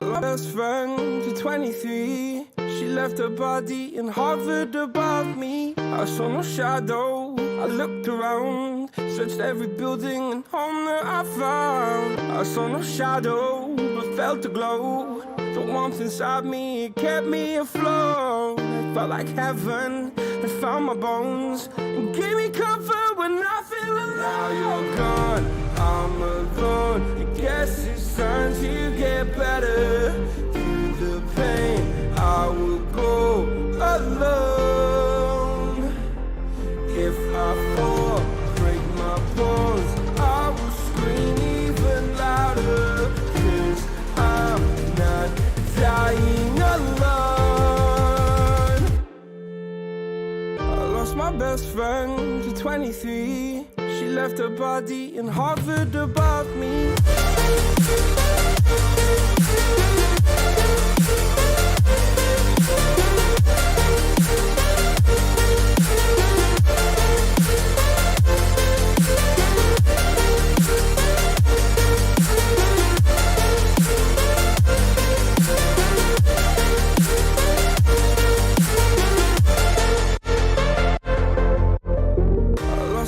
My best friend to 23. She left her body and hovered above me. I saw no shadow. I looked around, searched every building and home that I found. I saw no shadow, but felt a glow. The warmth inside me, it kept me afloat. It felt like heaven had found my bones and gave me comfort when I feel alone. Now you're gone, I'm alone. I guess it's time to get better. Through the pain, I will go alone. If I fall, break my bones, I will scream even louder. 'Cause I'm not dying alone. I lost my best friend to 23. She left her body and hovered above me.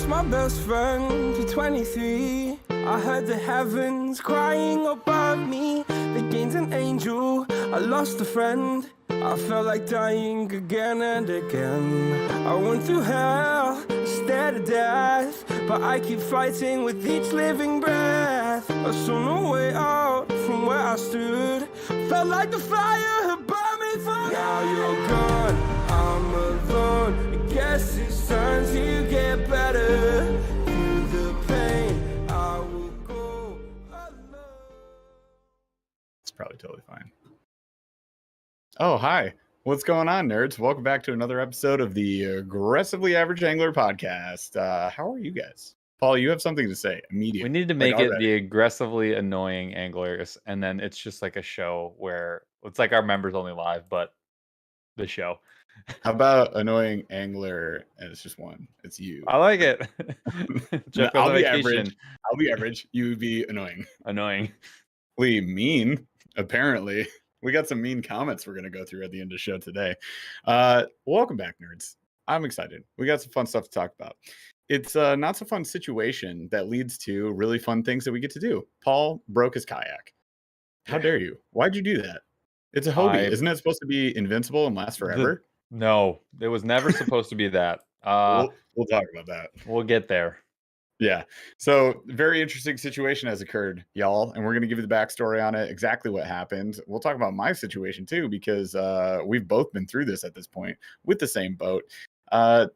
My best friend to 23. I heard the heavens crying above me. They gained an angel, I lost a friend. I felt like dying again and again. I went through hell, stared at death, but I keep fighting with each living breath. I saw no way out from where I stood. Felt like the fire had burned me for. Now you're gone, I'm alone. I guess it's time to get better. Through the pain, I will go alone. It's probably totally fine. Oh, hi. What's going on, nerds? Welcome back to another episode of the Aggressively Average Angler podcast. How are you guys? Paul, you have something to say immediately. We need to make it the aggressively annoying anglers, and then it's just like a show where it's like our members only live, but the show. How about annoying angler? And it's just one. It's you. I like it. I'll be average. I'll be average. You be annoying. Annoying. Mean, apparently. We got some mean comments we're going to go through at the end of the show today. Welcome back, nerds. I'm excited. We got some fun stuff to talk about. It's a not so fun situation that leads to really fun things that we get to do. Paul broke his kayak. How dare you? Why'd you do that? It's a Hobie. Isn't it supposed to be invincible and last forever? No, it was never supposed to be that. We'll talk about that. We'll get there. Yeah. So very interesting situation has occurred, y'all. And we're going to give you the backstory on it, exactly what happened. We'll talk about my situation too, because we've both been through this at this point with the same boat.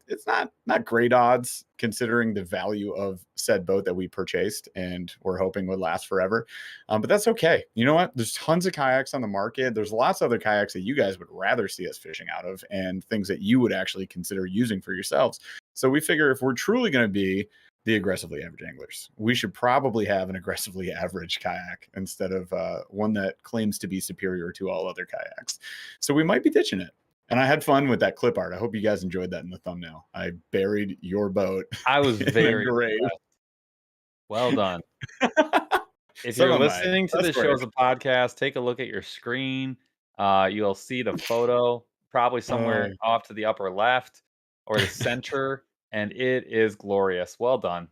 It's not great odds considering the value of said boat that we purchased and we're hoping would last forever. But that's okay. You know what? There's tons of kayaks on the market. There's lots of other kayaks that you guys would rather see us fishing out of and things that you would actually consider using for yourselves. So we figure if we're truly going to be the aggressively average anglers, we should probably have an aggressively average kayak instead of one that claims to be superior to all other kayaks. So we might be ditching it. And I had fun with that clip art. I hope you guys enjoyed that in the thumbnail. I buried your boat. I was very great. Well done. If you're listening to this show as a podcast, take a look at your screen. You'll see the photo probably somewhere off to the upper left or the center. And it is glorious. Well done.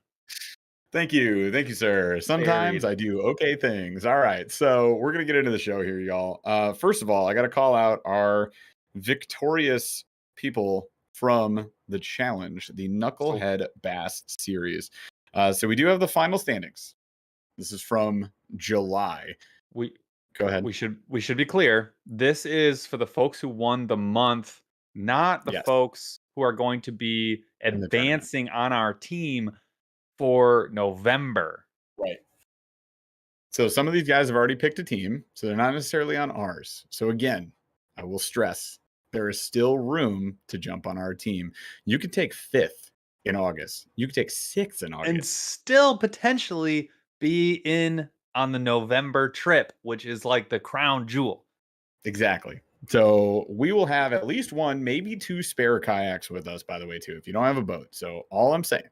Thank you. Thank you, sir. Sometimes I do okay things. All right. So we're going to get into the show here, y'all. First of all, I got to call out our victorious people from the challenge, the Knucklehead Bass series. So we do have the final standings. This is from July. Go ahead. We should be clear. This is for the folks who won the month, not the folks who are going to be advancing on our team for November. Right. So some of these guys have already picked a team, so they're not necessarily on ours. So again, I will stress, there is still room to jump on our team. You could take 5th in August. You could take 6th in August. And still potentially be in on the November trip, which is like the crown jewel. Exactly. So we will have at least one, maybe 2 spare kayaks with us, by the way, too, if you don't have a boat. So all I'm saying,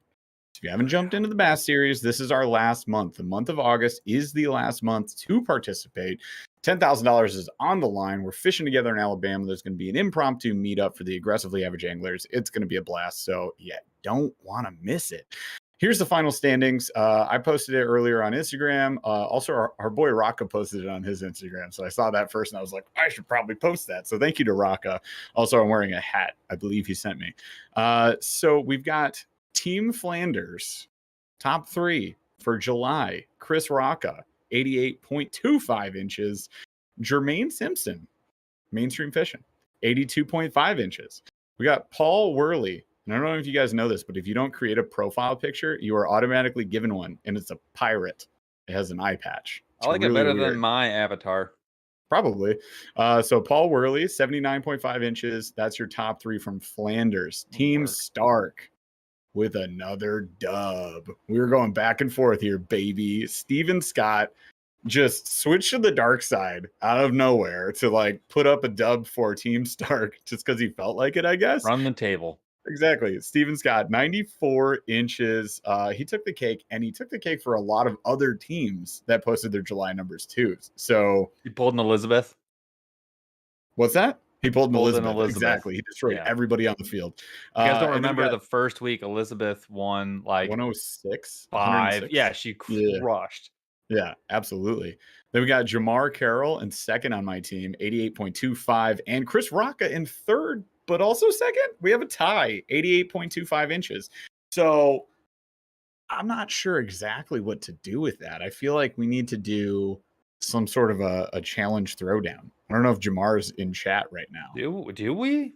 if you haven't jumped into the Bass Series, this is our last month. The month of August is the last month to participate. $10,000 is on the line. We're fishing together in Alabama. There's going to be an impromptu meetup for the aggressively average anglers. It's going to be a blast. So, yeah, don't want to miss it. Here's the final standings. I posted it earlier on Instagram. Also, our boy Raka posted it on his Instagram. So I saw that first and I was like, I should probably post that. So thank you to Raka. Also, I'm wearing a hat I believe he sent me. So we've got Team Flanders, top 3 for July. Chris Raka, 88.25 inches. Jermaine Simpson, Mainstream Fishing, 82.5 inches. We got Paul Worley. And I don't know if you guys know this, but if you don't create a profile picture, you are automatically given one, and it's a pirate. It has an eye patch. I like it better than my avatar. Probably. So Paul Worley, 79.5 inches. That's your top 3 from Flanders. Team Stark with another dub. We were going back and forth here, baby. Steven Scott just switched to the dark side out of nowhere to like put up a dub for Team Stark just because he felt like it, I guess. Run the table. Exactly. Steven Scott, 94 inches. He took the cake, and he took the cake for a lot of other teams that posted their July numbers too. So he pulled an Elizabeth. What's that? He pulled an Elizabeth. Exactly. He destroyed everybody on the field. You guys don't remember the first week Elizabeth won like 106? 5. Yeah, she crushed. Yeah, absolutely. Then we got Jamar Carroll in second on my team, 88.25, and Chris Rocca in third, but also second. We have a tie, 88.25 inches. So I'm not sure exactly what to do with that. I feel like we need to do some sort of a challenge throwdown. I don't know if Jamar's in chat right now. Do we?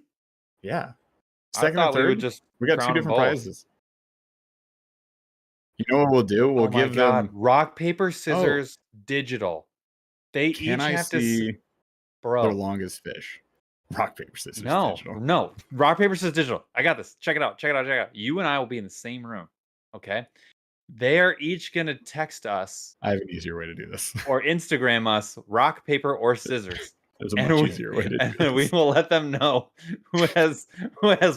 Yeah. Second or third? We got 2 different prizes. You know what we'll do? We'll give them rock, paper, scissors, digital. They each have to see their longest fish. Rock, paper, scissors, digital. No. Rock, paper, scissors, digital. I got this. Check it out. You and I will be in the same room. Okay. They are each going to text us. I have an easier way to do this. Or Instagram us rock, paper, or scissors. There's a much easier way to do this. And we will let them know who has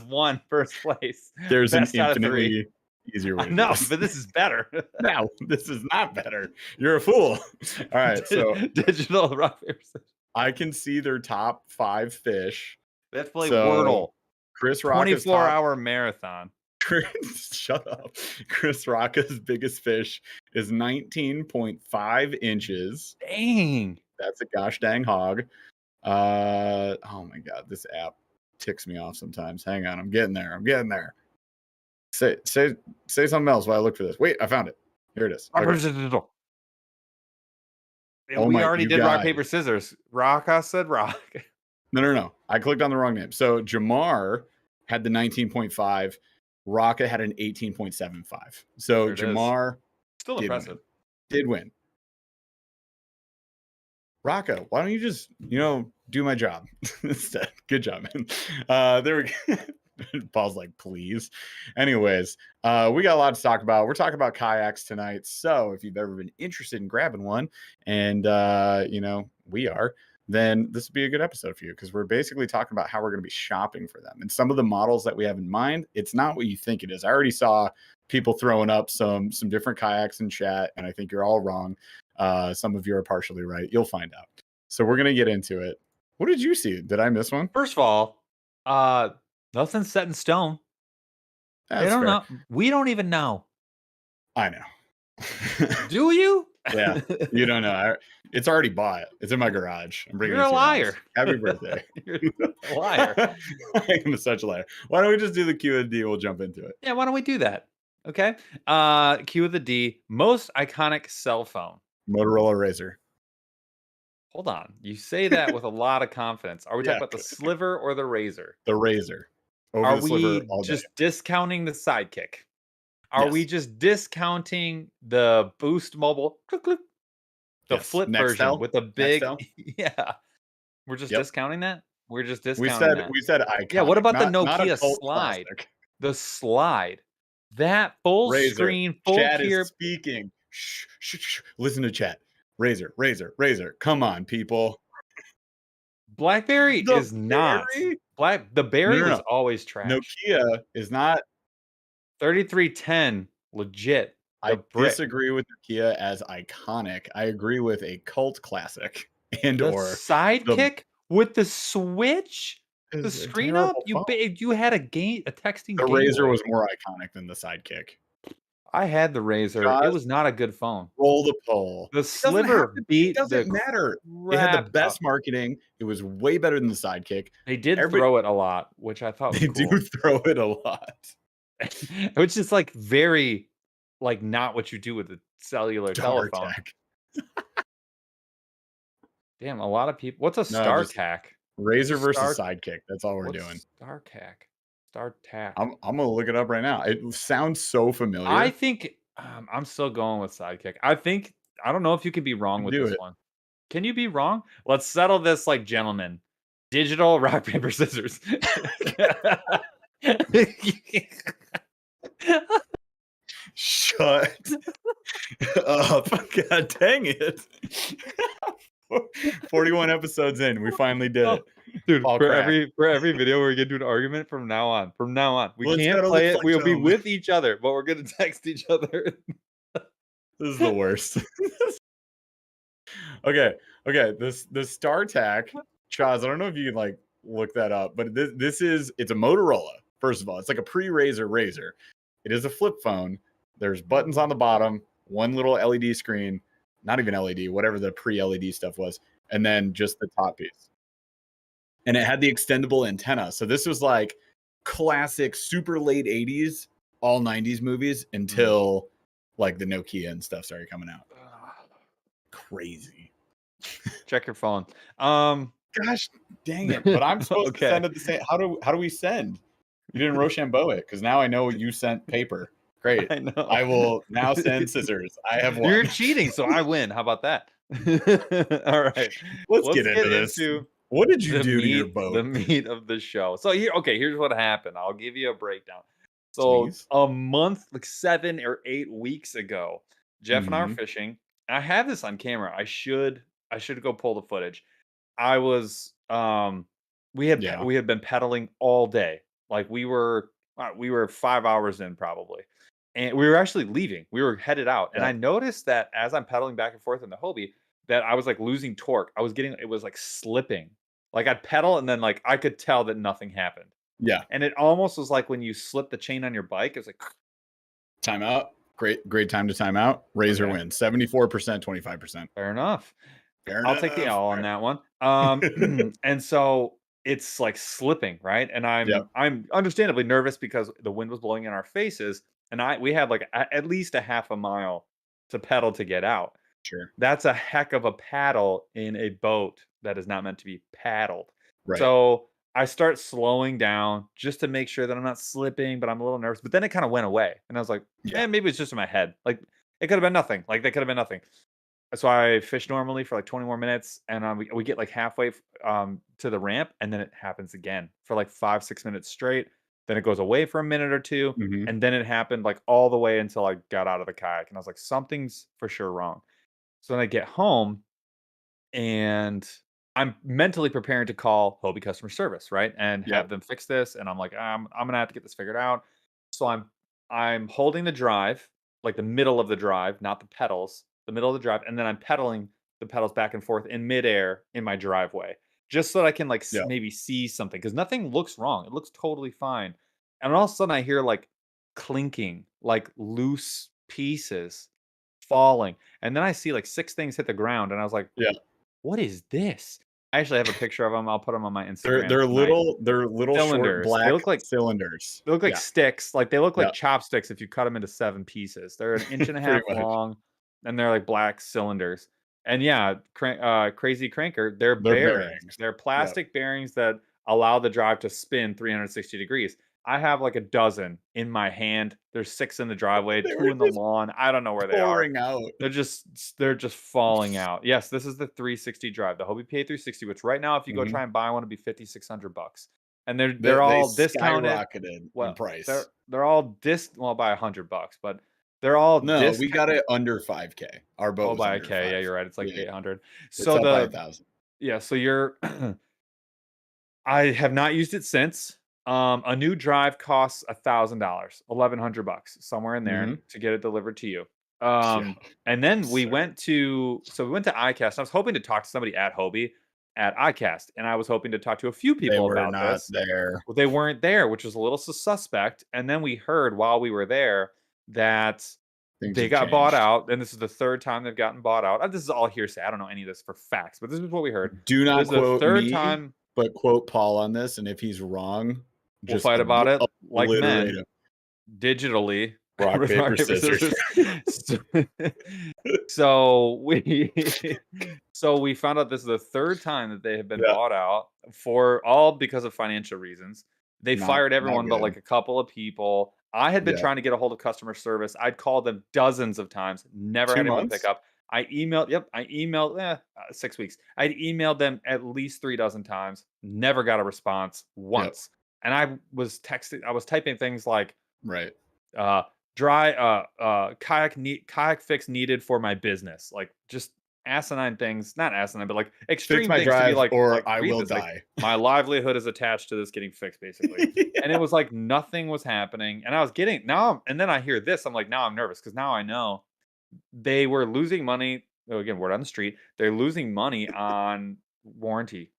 won first place. There's an infinitely easier way to do this. But this is better. No, this is not better. You're a fool. All right. So digital rock, paper, scissors. I can see their top 5 fish. Let's play Wordle. Chris Rocca's 24-hour marathon. Shut up. Chris Rocca's biggest fish is 19.5 inches. Dang. That's a gosh dang hog. Oh my God, this app ticks me off sometimes. Hang on, I'm getting there. Say something else while I look for this. Wait, I found it. Here it is. Okay. We already did rock, paper, scissors. Rocca said rock. No. I clicked on the wrong name. So Jamar had the 19.5. Rocca had an 18.75. So Jamar still impressive. Did win. Rocca, why don't you just, do my job instead? Good job, man. There we go. Paul's like, please. Anyways, we got a lot to talk about. We're talking about kayaks tonight. So if you've ever been interested in grabbing one, and we are, then this would be a good episode for you, because we're basically talking about how we're going to be shopping for them. And some of the models that we have in mind, it's not what you think it is. I already saw people throwing up some different kayaks in chat, and I think you're all wrong. Some of you are partially right. You'll find out. So we're going to get into it. What did you see? Did I miss one? First of all, nothing's set in stone. That's don't know. We don't even know. I know. Do you? Yeah, you don't know. It's already bought. It's in my garage. I'm bringing You're it to a liar. Happy birthday. You're a liar. I am such a liar. Why don't we just do the Q and D? We'll jump into it. Yeah, why don't we do that? Okay. Q of the D. Most iconic cell phone. Motorola Razr. Hold on. You say that with a lot of confidence. Are we talking about the Sliver or the Razor? The Razor. Are we just discounting the Sidekick? Are we just discounting the Boost Mobile? The flip version with a big... Yeah. We're just discounting that? We're just discounting that. We said iconic. Yeah, what about the Nokia Slide? Plastic. The Slide. That full screen, full chat tier... is speaking. Shh. Listen to chat. Razor. Come on, people. BlackBerry is not. The Berry was always trash. Nokia is not. 3310 legit. The I brick. disagree with Nokia as iconic. I agree with a cult classic and The or the Sidekick with the switch, the is a screen up. terrible phone. You had a texting The Game Razor Boy. was more iconic than the Sidekick. I had the Razor. It Jaws, was not a good phone. roll the poll. The It doesn't have Sliver to be. It beat the doesn't matter. It had the crap out. best marketing. It was way better than the Sidekick. They did Everybody, throw it a lot, which I thought was they cool. do throw it a lot. Which is like very like not what you do with a cellular Star telephone. Tech. Damn, a lot of people. What's a No, just StarTAC? Razor versus Star Sidekick. That's all we're What's doing. StarTAC? StarTAC. I'm gonna look it up right now. It sounds so I familiar. think I'm still going with Sidekick. I don't know if you can be wrong with Do this it. one. Can you be wrong? Let's settle this like gentlemen. Digital rock paper scissors. Shut up. God dang it. 41 episodes in, we finally did it. Dude, All for crack. every video we're gonna do an argument from now on. From now on. We Let's can't go to play the it. We'll be Flexome. with each other, but we're gonna text each other. This is the worst. Okay. This StarTAC, Chaz, I don't know if you can like look that up, but it's a Motorola. First of all, it's like a pre-Razor Razor. It is a flip phone. There's buttons on the bottom, one little LED screen, not even LED, whatever the pre-LED stuff was, and then just the top piece. And it had the extendable antenna. So this was like classic, super late 80s, all 90s movies until like the Nokia and stuff started coming out. Crazy. Check your phone. Gosh dang it. But I'm supposed to Okay. send it the same. How do we send? You didn't Rochambeau it because now I know you sent paper. Great. I know. I will now send scissors. I have one. You're cheating, so I win. How about that? All right. Let's get into this. What did you do to your boat? The meat of the show. So here's what happened. I'll give you a breakdown. So Please. a month, like 7 or 8 weeks ago, Jeff and I are fishing. And I have this on camera. I should go pull the footage. I was we had been pedaling all day. Like we were 5 hours in probably. And we were actually leaving. We were headed out. And I noticed that as I'm pedaling back and forth in the Hobie, that I was like losing torque. It was like slipping. Like I'd pedal and then like I could tell that nothing happened. Yeah. And it almost was like when you slip the chain on your bike, it's like timeout. Great time to time out. Razor wins. 74%, 25%. Fair enough. Fair I'll take the L on that one. And so it's like slipping, right? And I'm understandably nervous because the wind was blowing in our faces, and we had like at least a half a mile to pedal to get out. Sure. That's a heck of a paddle in a boat that is not meant to be paddled. Right. So I start slowing down just to make sure that I'm not slipping, but I'm a little nervous. But then it kind of went away, and I was like, maybe it's just in my head. Like it could have been nothing. Like that could have been nothing. So I fish normally for like 20 more minutes, and we get like halfway to the ramp, and then it happens again for like 5-6 minutes straight. Then it goes away for a minute or two, and then it happened like all the way until I got out of the kayak, and I was like, something's for sure wrong. So then I get home, and I'm mentally preparing to call Hobie customer service, right, and have them fix this. And I'm like, I'm gonna have to get this figured out. So I'm holding the drive, like the middle of the drive, not the pedals, the middle of the drive, and then I'm pedaling the pedals back and forth in midair in my driveway, just so that I can like maybe see something, because nothing looks wrong. It looks totally fine. And all of a sudden I hear like clinking, like loose pieces falling, and then I see like 6 things hit the ground, and I was like, what is this? I actually have a picture of them. I'll put them on my Instagram. They're little short cylinders. black They look like cylinders. They look like sticks. Like they look like chopsticks if you cut them into 7 pieces. They're an inch and a half long, and they're like black cylinders. And Crazy Cranker, they're bearings. They're plastic bearings that allow the drive to spin 360 degrees. I have like a dozen in my hand. There's 6 in the driveway, 2 in the lawn. I don't know where they are. Out. They're just falling out. Yes, this is the 360 drive, the Hobie PA 360, which right now, if you go try and buy one, it'd be $5,600. And they're all discounted. Skyrocketed in price. They're all by $100, but they're all we got it under 5K. Our boat was by under a K. 5. Yeah, you're right. It's like 800. So it's up by 1,000. Yeah, so you're I have not used it since. A new drive costs $1,000, $1,100, somewhere in there Mhm. to get it delivered to you. Yeah. And then we Absurd. went to iCast. I was hoping to talk to somebody at Hobie at iCast, and I was hoping to talk to a few They people were about not this. there. Well, they weren't there, which was a little suspect. And then we heard while we were there that Things they have got bought changed. out, and this is the third time they've gotten bought out. This is all hearsay. I don't know any of this for facts, but this is what we heard. Do not This is the quote third me, time but quote Paul on this, and if he's wrong, we'll just fight about it like obliterate men him. digitally. Rock, paper, scissors. So so we so we found out this is the third time that they have been Yeah. bought out for all because of financial reasons. They fired Not everyone but good. like a couple of people. I had been Yeah. trying to get a hold of customer service. I'd called them dozens of times, never 2 had anyone months? pick up. I emailed 6 weeks. I'd emailed them at least 3 dozen times, never got a response once. And I was typing things like Right. kayak fix needed for my business, like just asinine things, not asinine, but like Fix extreme my things to be drive or I read will this, like die. my livelihood is attached to this getting fixed basically. And it was like nothing was happening, and I was getting and then I hear this, I'm like, now I'm nervous because now I know they were losing money. Again, word on the street, they're losing money on warranty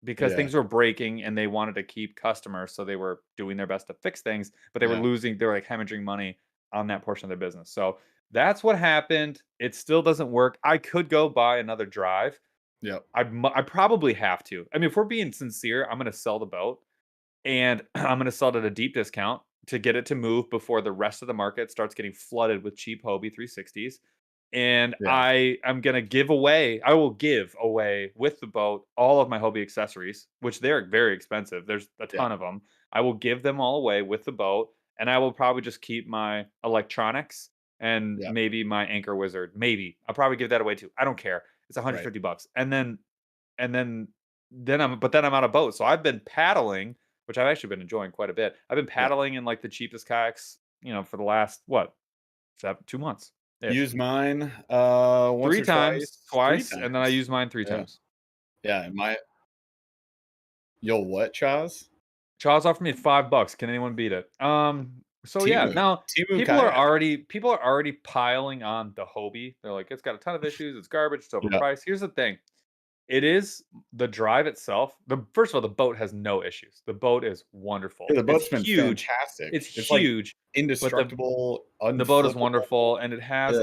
because Yeah. things were breaking and they wanted to keep customers, so they were doing their best to fix things, but they were like hemorrhaging money on that portion of their business. So that's what happened. It still doesn't work. I could go buy another drive. Yep. I probably have to. I mean, if we're being sincere, I'm going to sell the boat, and I'm going to sell it at a deep discount to get it to move before the rest of the market starts getting flooded with cheap Hobie 360s. And Yeah. I will give away with the boat all of my Hobie accessories, which they're very expensive. There's a ton of them. I will give them all away with the boat, and I will probably just keep my electronics and Yeah. maybe my anchor wizard. Maybe I'll probably give that away too. I don't care. It's $150, and then I'm out of boat. So I've been paddling, which I've actually been enjoying quite a bit. I've been paddling in like the cheapest kayaks, for the last 2 months. Use mine once 3 or times, twice. 3 twice, and then I times. use mine 3 Yeah. times. Yeah, you'll what, Chaz? Chaw's offered me $5. Can anyone beat it? So yeah, Temu. now Temu people are Kayak. already piling on the Hobie. They're like, it's got a ton of issues, it's garbage, it's Yeah. overpriced. Here's the thing. It is the drive itself. First of all, the boat has no issues. The boat is wonderful. Yeah, the boat's It's been huge. fantastic. It's like huge, but indestructible, the boat is unflippable. wonderful, and it has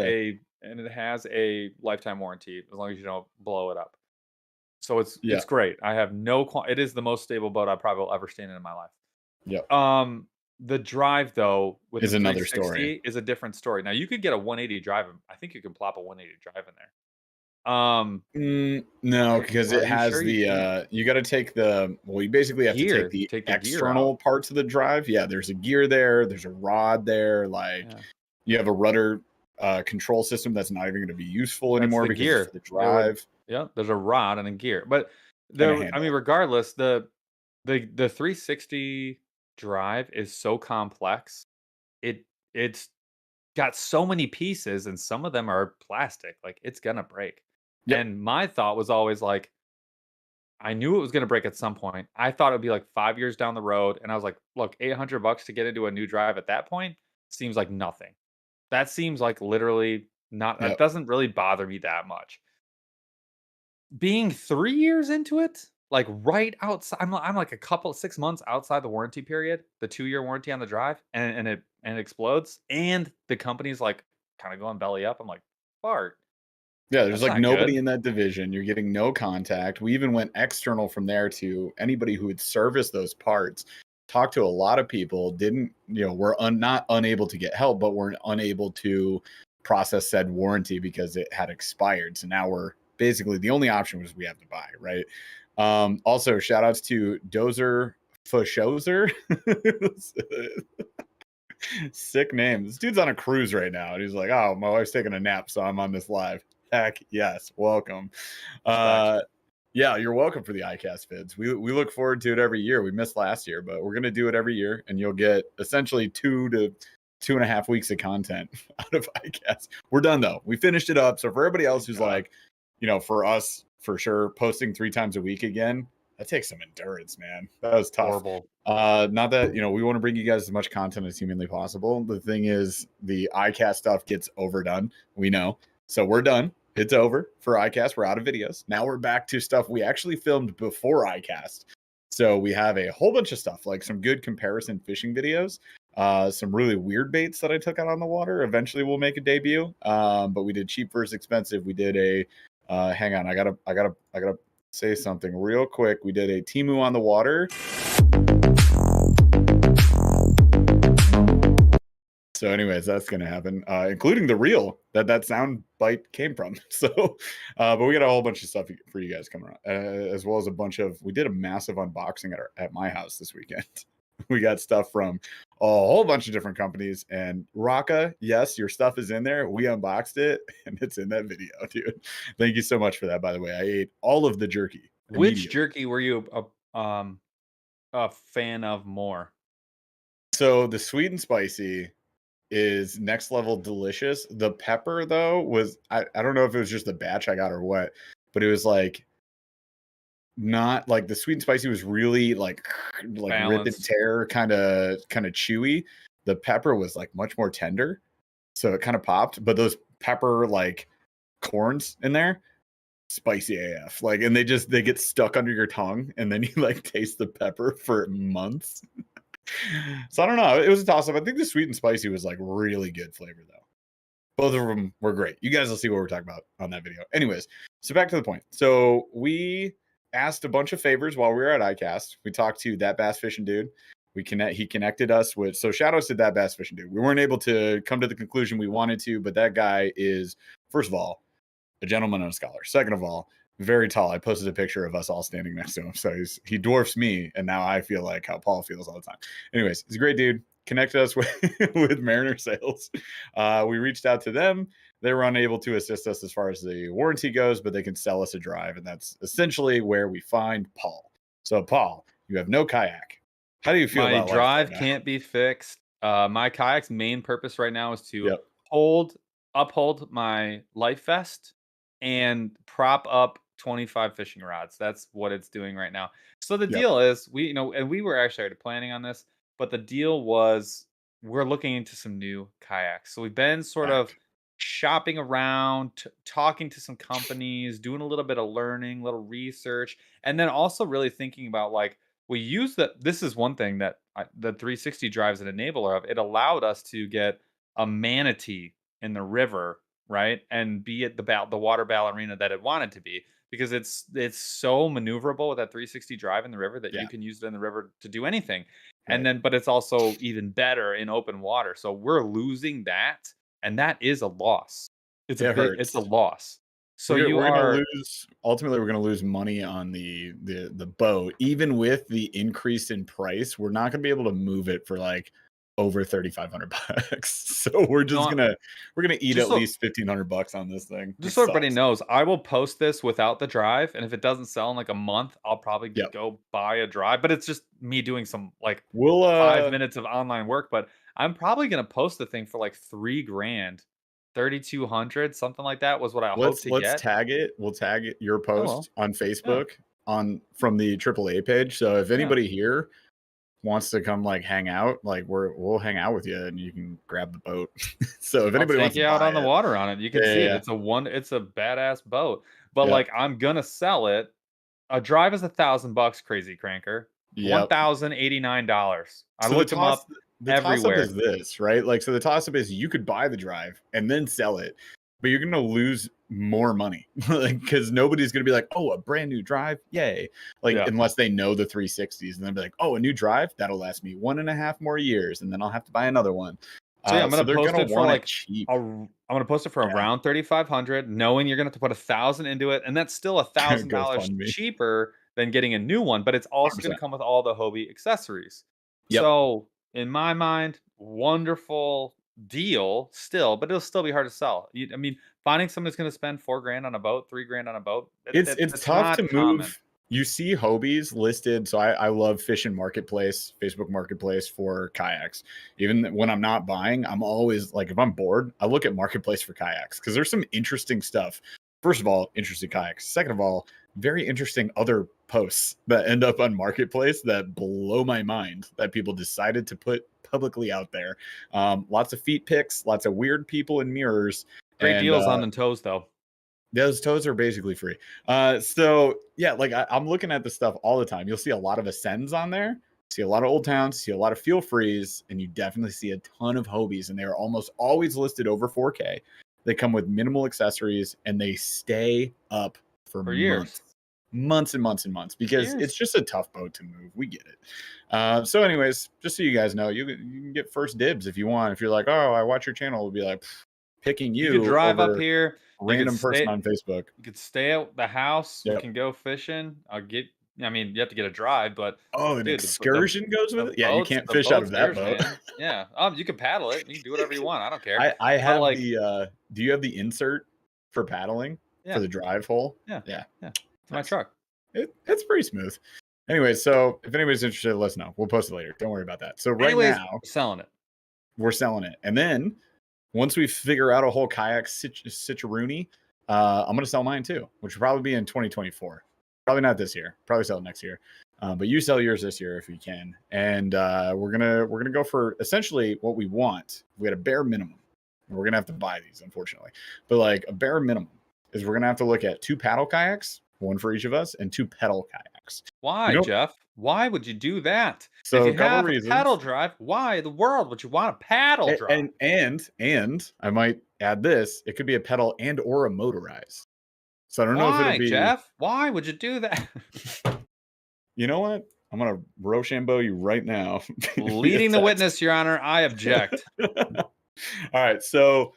Yeah. a lifetime warranty as long as you don't blow it up. So it's Yeah. great. I have it is the most stable boat I probably will ever stand in my life. Yep. The drive though with Is the another 360 story. is a different story. Now you could get a 180 drive. I think you can plop a 180 drive in there. No, because Are it you has sure you can't? you gotta take you basically have to Gear. take the Take the gear external out. parts of the drive. Yeah, there's a gear there, there's a rod there, like Yeah. you have a rudder control system that's not even gonna be useful That's anymore the because gear. it's for the drive. Yeah, there's a rod and a gear. But And a I mean, handle. regardless, the 360 drive is so complex. It's got so many pieces, and some of them are plastic. Like it's gonna break. Yep. And my thought was always like, I knew it was gonna break at some point. I thought it would be like 5 years down the road, and I was like, look, $800 to get into a new drive at that point seems like nothing. That seems like literally not. That Yep. doesn't really bother me that much. Being 3 years into it, like right outside, I'm like 6 months outside the warranty period, the 2-year warranty on the drive, and it explodes, and the company's like kind of going belly up. I'm like, fart. Yeah, there's That's like not nobody good. in that division. You're getting no contact. We even went external from there to anybody who would service those parts. Talked to a lot of people, didn't, were not unable to get help, but weren't unable to process said warranty because it had expired. So now we're basically the only option was we have to buy, right? Also, shout outs to Dozer Fashozer. Sick name. This dude's on a cruise right now, and he's like, "Oh, my wife's taking a nap, so I'm on this live." Heck yes, welcome. Yeah, you're welcome for the iCast vids. We look forward to it every year. We missed last year, but we're gonna do it every year, and you'll get essentially 2 to 2.5 weeks of content out of iCast. We're done though. We finished it up. So for everybody else who's like, for us for sure, posting 3 times a week again, That takes some endurance, man. That was tough. Horrible. Not that, we want to bring you guys as much content as humanly possible. The thing is, the iCast stuff gets overdone. We know. So we're done. It's over for iCast. We're out of videos. Now we're back to stuff we actually filmed before iCast. So we have a whole bunch of stuff, like some good comparison fishing videos, some really weird baits that I took out on the water. Eventually we'll make a debut. But we did cheap versus expensive. We did a hang on, I gotta say something real quick. We did a Temu on the water. So anyways, that's going to happen, including the reel that sound bite came from. So, but we got a whole bunch of stuff for you guys coming around, as well as we did a massive unboxing at my house this weekend. We got stuff from a whole bunch of different companies, and Raka, yes, your stuff is in there. We unboxed it and it's in that video, dude. Thank you so much for that. By the way, I ate all of the jerky. Which jerky were you a fan of more? So the sweet and spicy is next level delicious. The pepper though was I don't know if it was just the batch I got or what, but it was like not like the sweet and spicy was really like rip and tear kind of chewy. The pepper was like much more tender, so it kind of popped. But those pepper like corns in there, spicy AF. Like, and they get stuck under your tongue, and then you like taste the pepper for months. So I don't know. It was a toss up. I think the sweet and spicy was like really good flavor though. Both of them were great. You guys will see what we're talking about on that video. Anyways, so back to the point. So we asked a bunch of favors while we were at iCast. We talked to that bass fishing dude. He connected us with, so shout outs to that bass fishing dude. We weren't able to come to the conclusion we wanted to, but that guy is, first of all, a gentleman and a scholar. Second of all, very tall. I posted a picture of us all standing next to him. So he dwarfs me, and now I feel like how Paul feels all the time. Anyways, he's a great dude. Connected us with Mariner Sales. We reached out to them. They were unable to assist us as far as the warranty goes, but they can sell us a drive, and that's essentially where we find Paul. So, Paul, you have no kayak. How do you feel about my drive can't be fixed? My kayak's main purpose right now is to uphold my life vest and prop up 25 fishing rods. That's what it's doing right now. So the deal is, and we were actually already planning on this, but the deal was we're looking into some new kayaks. So we've been sort of shopping around, talking to some companies, doing a little bit of learning, little research, and then also really thinking about like we use that. This is one thing that the 360 drives an enabler of. It allowed us to get a manatee in the river, right, and be at the water ballerina that it wanted to be, because it's so maneuverable with that 360 drive in the river that you can use it in the river to do anything. And then, but it's also even better in open water. So we're losing that, and that is a loss. It's a loss. So ultimately we're gonna lose money on the boat, even with the increase in price. We're not gonna be able to move it for like over $3,500. So we're gonna eat at least $1,500 on this thing. Just so everybody knows, I will post this without the drive, and if it doesn't sell in like a month, I'll probably go buy a drive. But it's just me doing some like 5 minutes of online work. But I'm probably gonna post the thing for like $3,000, 3,200, something like that was what I hope to get. Let's tag it. We'll tag it, your post on Facebook from the AAA page. So if anybody here wants to come like hang out, like we'll hang out with you, and you can grab the boat. So if anybody wants to take you out on the water on it, you can see it. It's a badass boat. But like I'm gonna sell it. A drive is $1,000, crazy cranker. $1,089. I looked them up. The toss-up is this, right? Like, so the toss-up is you could buy the drive and then sell it, but you're going to lose more money because nobody's going to be like, oh, a brand new drive. Yay. Unless they know the 360s, and they'll be like, oh, a new drive that'll last me 1.5 more years. And then I'll have to buy another one. So I'm going to post it for like cheap. I'm going to post it for around 3,500, knowing you're going to have to put 1,000 into it. And that's still $1,000 cheaper than getting a new one, but it's also going to come with all the Hobie accessories. So in my mind, wonderful deal still, but it'll still be hard to sell. I mean, finding someone who's going to spend $4,000 on a boat, $3,000 on a boat, it's tough to move. You see Hobies listed. So I love Fish and Marketplace, Facebook Marketplace for kayaks. Even when I'm not buying, I'm always like, if I'm bored, I look at Marketplace for kayaks because there's some interesting stuff. First of all, interesting kayaks. Second of all, very interesting other posts that end up on Marketplace that blow my mind that people decided to put publicly out there. Lots of feet pics, lots of weird people in mirrors. Great And deals on the toes, though. those toes are basically free. So yeah, like I'm looking at this stuff all the time. You'll see a lot of Ascends on there, see a lot of Old Towns, see a lot of Feel Frees, and you definitely see a ton of Hobies, and they are almost always listed over 4K. They come with minimal accessories, and they stay up for years. months and months and months, because it's just a tough boat to move. We get it. So anyways, just so you guys know, you can get first dibs if you want. If you're like, oh, I watch your channel, we'll be like picking you. You could drive up here. Random person on Facebook. You could stay at the house. Yep. You can go fishing. I mean, you have to get a drive, but an excursion goes with it. Yeah, you can't fish out of that boat. Yeah, you can paddle it. You can do whatever you want. I don't care. I have the. Do you have the insert for paddling for the drive hole? Yeah. It's my truck. It's pretty smooth. Anyway, so if anybody's interested, let us know. We'll post it later. Don't worry about that. So now we're selling it, and then once we figure out a whole kayak Cicerone, I'm gonna sell mine too, which will probably be in 2024. Probably not this year. Probably sell it next year. But you sell yours this year if you can. And we're gonna go for essentially what we want. We had a bare minimum. We're gonna have to buy these, unfortunately. But like a bare minimum is we're gonna have to look at 2 paddle kayaks, one for each of us, and 2 pedal kayaks. Why, Jeff? Why would you do that? So if you have a paddle drive, why in the world would you want a paddle drive? And I might add this: it could be a pedal and or a motorized. So I don't know if it'll be Jeff. Why would you do that? You know what? I'm gonna Rochambeau you right now. Leading the witness, Your Honor. I object. All right. So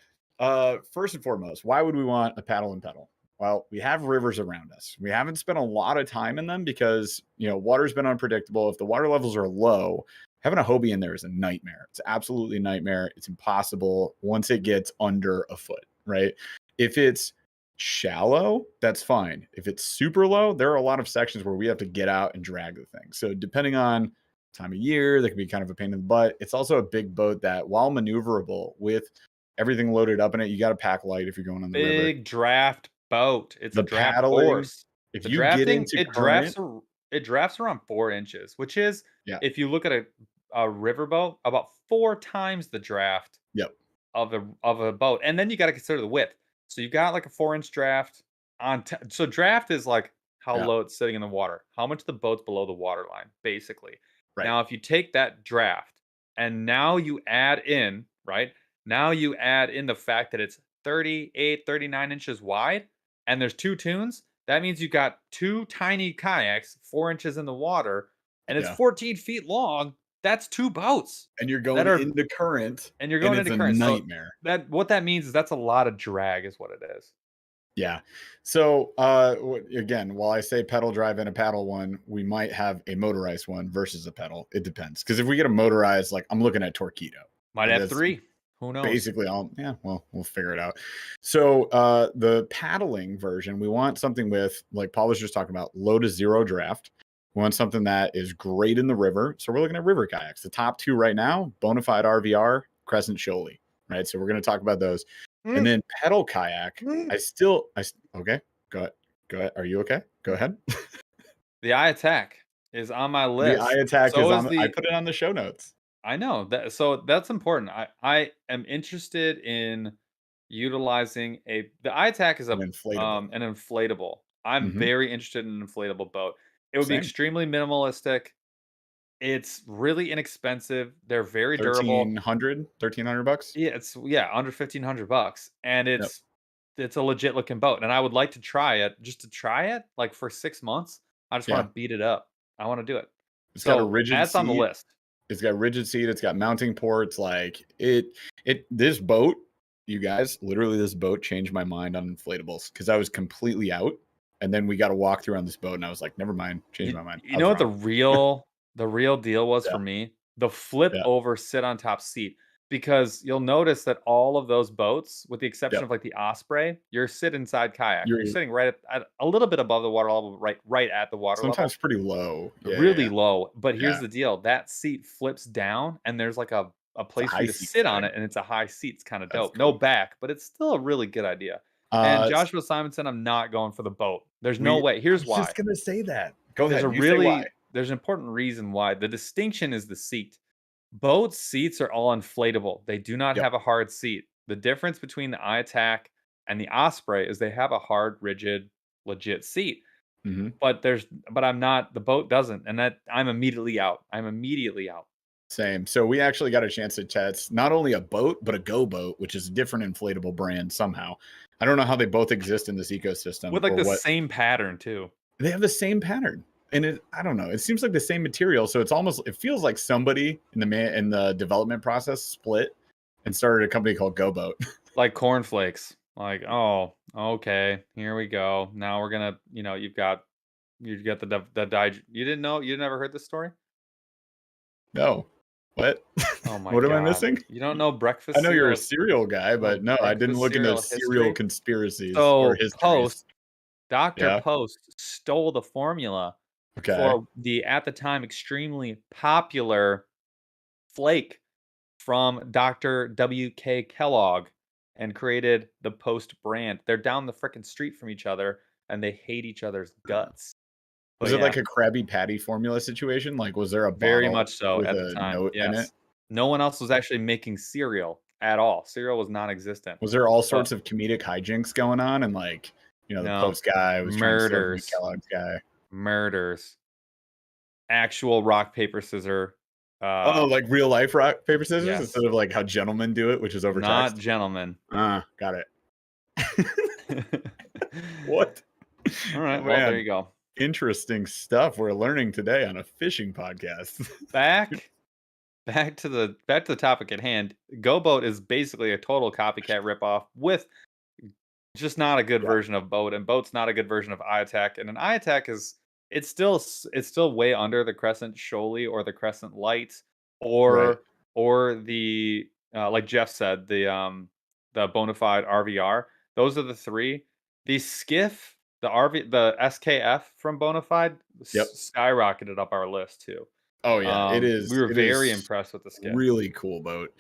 first and foremost, why would we want a paddle and pedal? Well, we have rivers around us. We haven't spent a lot of time in them because water's been unpredictable. If the water levels are low, having a Hobie in there is a nightmare. It's absolutely a nightmare. It's impossible once it gets under a foot, right? If it's shallow, that's fine. If it's super low, there are a lot of sections where we have to get out and drag the thing. So depending on time of year, that can be kind of a pain in the butt. It's also a big boat that, while maneuverable with everything loaded up in it, you got to pack light if you're going on the river. Big draft boat. It's the a draft paddling, course. If you get into current, it drafts around 4 inches, which is, if you look at a river boat, about 4 times the draft of a boat. And then you got to consider the width. So you got like a 4-inch draft on. So draft is like how low it's sitting in the water, how much the boat's below the water line, basically. Right. Now, if you take that draft and now you add in, the fact that it's 38, 39 inches wide and there's 2 tunes, that means you got 2 tiny kayaks, 4 inches in the water, and it's 14 feet long. That's 2 boats. And you're going into current. And you're going into current. Nightmare. So what that means is that's a lot of drag is what it is. Yeah. So again, while I say pedal drive and a paddle one, we might have a motorized one versus a pedal. It depends. Because if we get a motorized, like I'm looking at Torpedo. Might have 3. Who knows? Basically, we'll figure it out. So the paddling version, we want something with, like Paul was just talking about, low to zero draft. We want something that is great in the river. So we're looking at river kayaks. The top 2 right now, Bonafide RVR, Crescent Shoaly, right? So we're going to talk about those. And then pedal kayak, okay, go ahead. Are you okay? Go ahead. The Eye Attack is on my list. The Eye Attack I put it on the show notes. I know that. So that's important. I am interested in utilizing the Eye Attack is an inflatable. I'm very interested in an inflatable boat. It would be extremely minimalistic. It's really inexpensive. They're very durable. $1,300. Yeah, under $1,500, and it's a legit looking boat. And I would like to try it, like for 6 months. I just want to beat it up. I want to do it. It's got a rigid that's seat. On the list. It's got rigid seat. It's got mounting ports. Like this boat, you guys, literally this boat changed my mind on inflatables because I was completely out. And then we got a walkthrough on this boat, and I was like, never mind, changed my mind. You know what the real deal was for me? The flip over sit on top seat. Because you'll notice that all of those boats, with the exception of like the Osprey, you're sitting inside kayak. You're sitting right at a little bit above the water level, right at the water level. Sometimes pretty low. Really low. But here's the deal. That seat flips down, and there's like a place for you to sit on it, and it's a high seat. It's kind of dope. Cool. No back, but it's still a really good idea. And Uh, Joshua Simonson, I'm not going for the boat. There's no we way. I Here's was why. just gonna say that. Go There's a ahead. You say why. there's an important reason why. The distinction is the seat. Boat seats are all inflatable. They do not Yep. have a hard seat. The difference between the eye attack and the Osprey is they have a hard, rigid, legit seat. Mhm. But I'm not, the boat doesn't. And that I'm immediately out. I'm immediately out. Same. So we actually got a chance to test not only a boat, but a Go Boat, which is a different inflatable brand somehow. I don't know how they both exist in this ecosystem With like or the what. same pattern too. They have the same pattern. And I don't know. It seems like the same material. So it feels like somebody in the development process split and started a company called Go Boat. Like cornflakes. Like, oh, okay, here we go. Now we're gonna, you've got you didn't know, you never heard this story? No. What? Oh my What am I god. missing? You don't know I breakfast know you're a cereal? cereal guy, No but no, I didn't breakfast look into cereal cereal history? conspiracies or So histories. Dr. Yeah. Post stole the formula Okay. for the, at the time, extremely popular flake from Dr. W.K. Kellogg and created the Post brand. They're down the frickin' street from each other and they hate each other's guts. Was But it yeah, like a Krabby Patty formula situation? Like, was there a very bottle much so with at the a time. note in it? Yes. No one else was actually making cereal at all. Cereal was non-existent. Was there all But sorts of comedic hijinks going on? And like, the no, Post guy was trying to steal from the murders, Kellogg's guy. murders, actual rock paper scissor. Oh, like real life rock, paper, scissors Yes, instead of like how gentlemen do it, which is over not text. gentlemen. Got it. What? All right. Oh Well, there man, you go. interesting stuff we're learning today on a fishing podcast. Back back to the topic at hand. GoBoat is basically a total copycat ripoff with just not a good Yeah, version of Boat, and Boat's not a good version of Eye Attack. And an Eye Attack is it's still way under the Crescent Shoaly or the Crescent Light right. or the like Jeff said, the Bonafide RVR. Those are the three. The Skiff, the SKF from Bonafide Yep. skyrocketed up our list too. Oh yeah, it We is. were It very is impressed with the Skiff. really cool boat.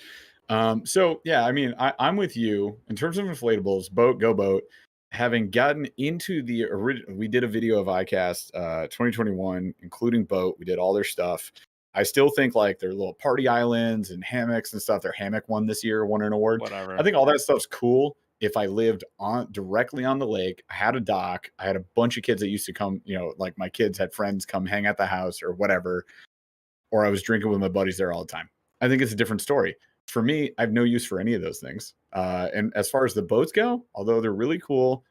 So yeah, I mean, I'm with you in terms of inflatables. Go boat. Having gotten into the original, we did a video of ICAST 2021, including boat. We did all their stuff. I still think like their little party islands and hammocks and stuff. Their hammock won this year, won an award. I Whatever. think all that stuff's cool. If I lived on directly on the lake, I had a dock, I had a bunch of kids that used to come, like my kids had friends come hang at the house or whatever, or I was drinking with my buddies there all the time. I think it's a different story. For me, I have no use for any of those things. And as far as the boats go, although they're really cool,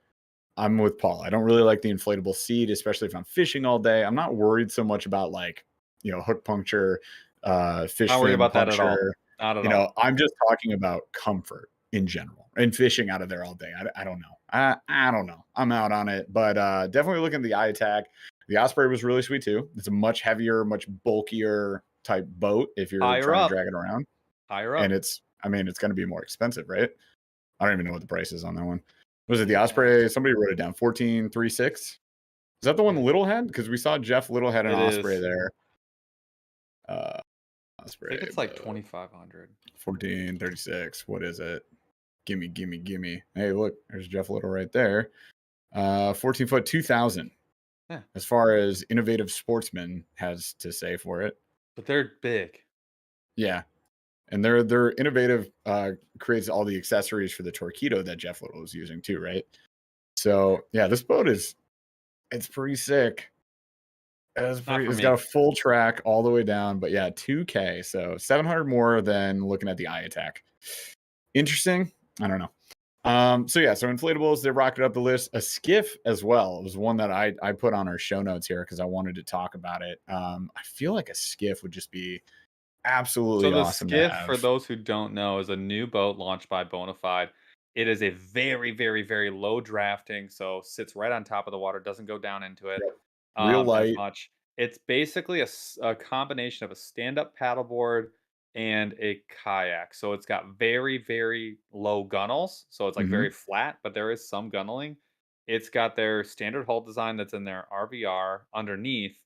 I'm with Paul. I don't really like the inflatable seat, especially if I'm fishing all day. I'm not worried so much about like, hook puncture, fish Not worried fin about that at all. puncture. Not at all. I'm just talking about comfort in general and fishing out of there all day. I don't know. I don't know. I'm out on it, but definitely looking at the eye attack. The Osprey was really sweet too. It's a much heavier, much bulkier type boat if you're Higher trying to up. drag it around. Higher And up. it's going to be more expensive, right? I don't even know what the price is on that one. Was it the Yes. Osprey? Somebody wrote it down. 1436. Is that the one Yeah. Little had? Because we saw Jeff Little had an It Osprey is. there. I Osprey. think it's like 2,500. 1436. What is it? Gimme. Hey, look, there's Jeff Little right there. 14 foot 2000. Yeah. As far as innovative sportsman has to say for it. But they're big. Yeah. And they're innovative, creates all the accessories for the Torpedo that Jeff Little is using too, right? So yeah, this boat it's pretty sick. It's Not for it's me. got a full track all the way down, but yeah, 2K, so 700 more than looking at the eye attack. Interesting. I don't know. So inflatables, they rocketed up the list. A skiff as well was one that I put on our show notes here because I wanted to talk about it. I feel like a skiff would just be absolutely So the awesome to Skiff, for have. those who don't know, is a new boat launched by Bonafide. It is a very, very, very low drafting, so sits right on top of the water, doesn't go down into it Yep. Real as light. much. It's basically a combination of a stand-up paddleboard and a kayak. So it's got very, very low gunnels. So it's like very Mhm. flat, but there is some gunneling. It's got their standard hull design that's in their RVR underneath.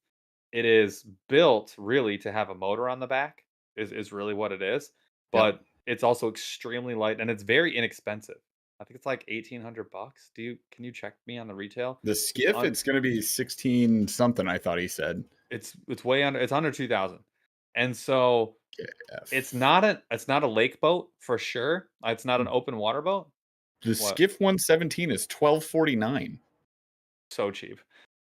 It is built really to have a motor on the back is really what it is, Yep. but it's also extremely light and it's very inexpensive. I think it's like $1,800. Can you check me on the retail? The skiff, On it's going to be 16 something. I thought he said. it's way under. It's under 2,000, and so it's F. not a lake boat for sure. It's not an open water boat. The What? skiff 117 is 1249. So cheap.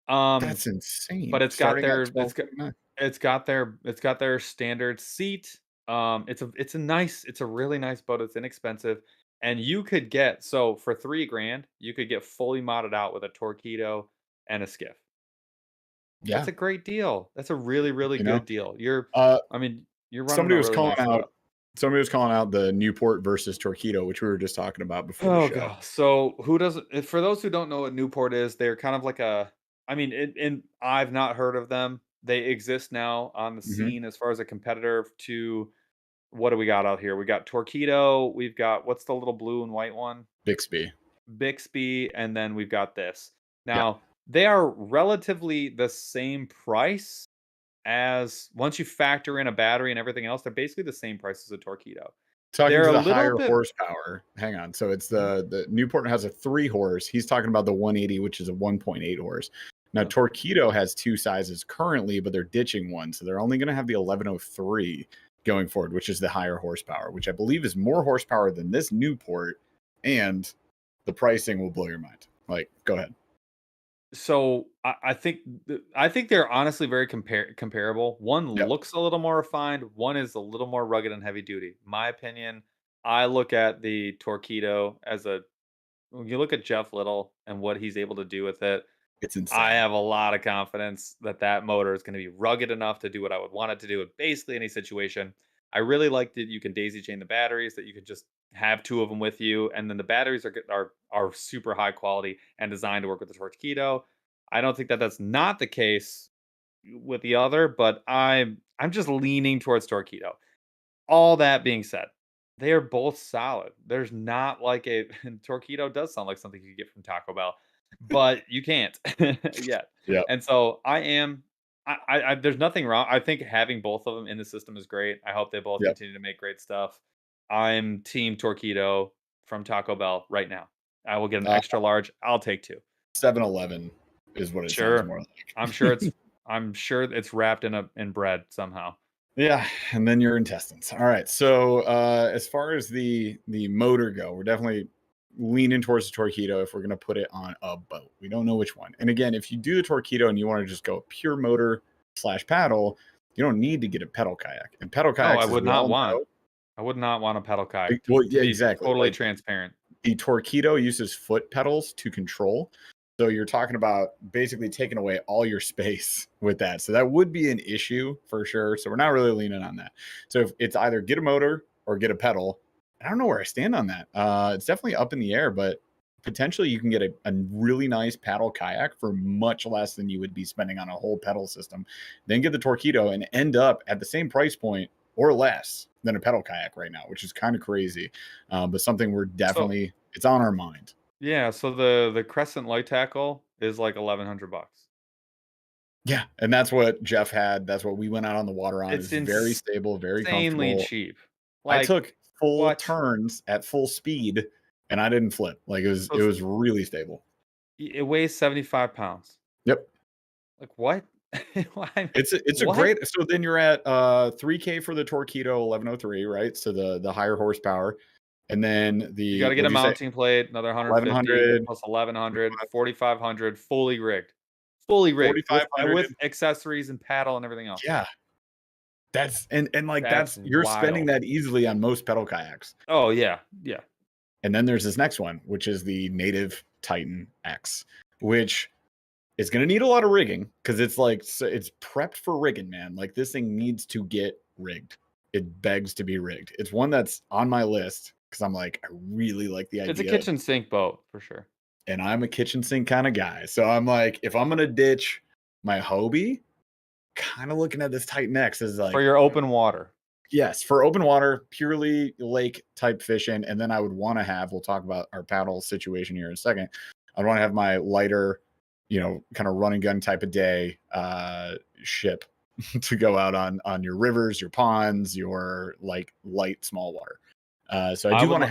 That's insane. But it's got Starting at their 1249. it's got their standard seat. It's a really nice boat. It's inexpensive, and you could get so for 3 grand you could get fully modded out with a Torpedo and a skiff. That's Yeah, a great deal. That's a really really you know. good deal. Uh, I mean, you're running somebody a was really calling nice out. setup. Somebody was calling out the Newport versus Torpedo, which we were just talking about before the Oh show. god. So who doesn't? For those who don't know what Newport is, they're kind of like a. I mean, and I've not heard of them. They exist now on the Hmm. scene as far as a competitor to what do we got out here? We got Torpedo. We've got what's the little blue and white one? Bixby. Bixby, and then we've got this. Yeah. Now they are relatively the same price as once you factor in a battery and everything else. They're basically the same price as a Torpedo. Talking They're to a the little higher bit. horsepower. Hang on. So it's the Newport has a 3 horse. He's talking about the 180, which is a 1.8 horse. Now, Yeah. Torpedo has 2 sizes currently, but they're ditching one. So they're only going to have the 1103 going forward, which is the higher horsepower, which I believe is more horsepower than this Newport. And the pricing will blow your mind. Like, go ahead. So I think I think they're honestly very comparable. One Yep. looks a little more refined. One is a little more rugged and heavy duty. My opinion. I look at the Torpedo as a. When you look at Jeff Little and what he's able to do with it, It's I insane. have a lot of confidence that that motor is going to be rugged enough to do what I would want it to do in basically any situation. I really like that you can daisy chain the batteries, that you could just have 2 of them with you, and then the batteries are super high quality and designed to work with the Torpedo. I don't think that that's not the case with the other, but I'm just leaning towards Torpedo. All that being said, they are both solid. There's not like a and Torpedo does sound like something you could get from Taco Bell, but you can't yet. Yeah. And so there's nothing wrong. I think having both of them in the system is great. I hope they both Yep. continue to make great stuff. I'm team Torpedo from Taco Bell right now. I will get an extra large. I'll take 2. 7-Eleven is what it sounds Sure. more like. I'm sure it's wrapped in bread somehow. Yeah, and then your intestines. All right. So as far as the motor go, we're definitely leaning towards the Torpedo if we're going to put it on a boat. We don't know which one. And again, if you do the Torpedo and you want to just go pure motor / paddle, you don't need to get a pedal kayak. And pedal Oh, kayaks, I would as we not all want. know, I would not want a pedal kayak well, to yeah, be exactly. totally Like transparent. the Torpedo uses foot pedals to control. So you're talking about basically taking away all your space with that. So that would be an issue for sure. So we're not really leaning on that. So if it's either get a motor or get a pedal. I don't know where I stand on that. It's definitely up in the air, but potentially you can get a really nice paddle kayak for much less than you would be spending on a whole pedal system. Then get the Torpedo and end up at the same price point or less than a pedal kayak right now, which is kind of crazy. But something we're definitely, it's on our mind. Yeah, so the Crescent light tackle is like $1,100. Yeah, and that's what Jeff had. That's what we went out on the water on. It's It's very stable, very insanely comfortable. cheap. I Like took full what? turns at full speed, and I didn't flip. Like it So was really stable. it weighs 75 pounds. Yep, Like what? Why? it's a What? great. So then you're at 3K for the Torpedo 1103, right? So the higher horsepower, and then You got the to get a what'd you say? mounting plate, another 150 1100, plus 1100, 4500, fully rigged. Fully rigged with 4500. accessories and paddle and everything else. Yeah, that's and like That's you're spending wild. that easily on most pedal kayaks. Oh yeah, yeah. And then there's this next one, which is the Native Titan X, which is going to need a lot of rigging because it's like it's prepped for rigging, man. Like this thing needs to get rigged. It begs to be rigged. It's one that's on my list because I'm like, I really like the idea. It's a kitchen sink boat for sure. And I'm a kitchen sink kind of guy. So I'm like, if I'm going to ditch my Hobie, kind of looking at this Titan X as like For your open water. yes, for open water, purely lake type fishing. And then I would want to have, we'll talk about our paddle situation here in a second. I'd want to have my lighter, kind of run and gun type of day ship to go out on your rivers, your ponds, your like light small water. So I want to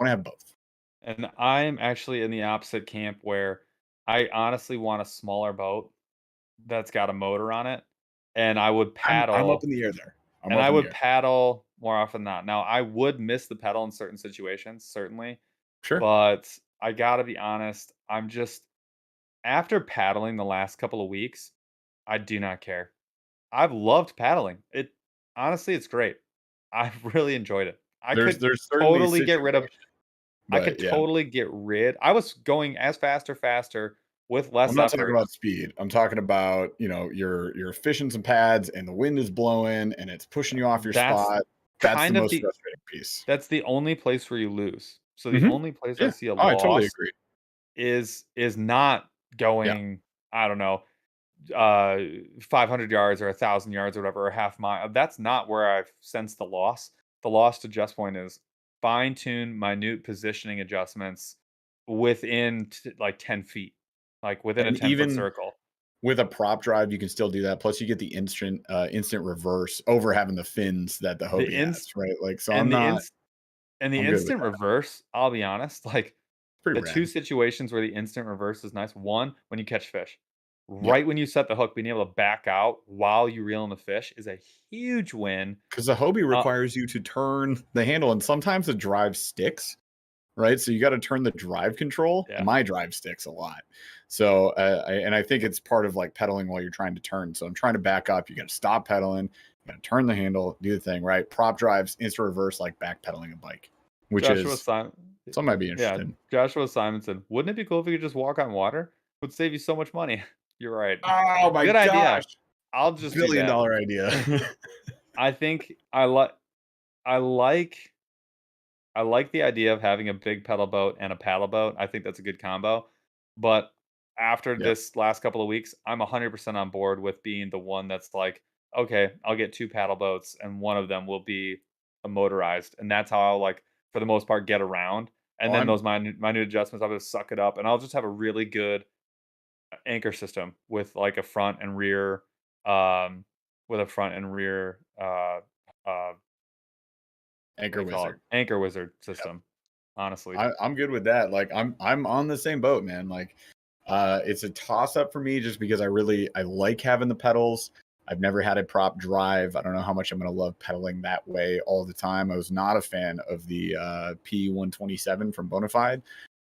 have both. And I'm actually in the opposite camp where I honestly want a smaller boat that's got a motor on it, and I'm up in the air there. I'm I up in the would air. paddle more often than not. Now, I would miss the pedal in certain situations, certainly, Sure. but I gotta be honest, I'm just after paddling the last couple of weeks, I do not care. I've loved paddling. It honestly, it's great. I've really enjoyed it. There's certainly Totally get rid of situation, I could but yeah. totally get rid I was going as fast or faster with I'm less not talking effort. about speed. I'm talking about, you're fishing some pads and the wind is blowing and it's pushing you off your That's spot. That's the kind of most the frustrating piece. that's the only place where you lose. So the Mhm. only place I Yeah. see a Oh, I totally loss agree. is not Yeah. going, I don't know, uh 500 yards or 1,000 yards or whatever, or half mile. That's not where I've sensed the loss. The loss to just point is fine tune minute positioning adjustments within like 10 feet, like within a And 10-foot even circle. with a prop drive, you can still do that. Plus, you get the instant reverse over having the fins that the The Hobie has, ins right? Like, so and the ins and the I'm good with instant that. reverse, I'll be honest, like Pretty the two rad. situations where the instant reverse is nice. One, when you catch fish. Yeah. Right when you set the hook, being able to back out while you reel in the fish is a huge win. Because the Hobie Uh, requires you to turn the handle, and sometimes the drive sticks, right? So you got to turn the drive control, and yeah. my drive sticks a lot. So, I think it's part of like pedaling while you're trying to turn. So I'm trying to back up. You got to stop pedaling. You got to turn the handle, do the thing, right? Prop drives, instant reverse, like back pedaling a bike, which Joshua is Simon. some might be Yeah, interested. Joshua Simonson. Wouldn't it be cool if you could just walk on water? Would save you so much money. You're right. Oh my Good idea. gosh, I'll just do billion that. dollar idea. I think I like I like the idea of having a big pedal boat and a paddle boat. I think that's a good combo. But after Yeah. this last couple of weeks, I'm 100% on board with being the one that's like, okay, I'll get two paddle boats and one of them will be a motorized. And that's how I'll like, for the most part, get around. And Well, then those minute adjustments, I'll just suck it up and I'll just have a really good anchor system with like a front and rear, um, with a front and rear, uh, what do Anchor you call it? Wizard. Anchor wizard Yep. system, honestly. I'm good with that. Like I'm on the same boat, man. Like it's a toss up for me just because I like having the pedals. I've never had a prop drive. I don't know how much I'm gonna love pedaling that way all the time. I was not a fan of the P127 from Bonafide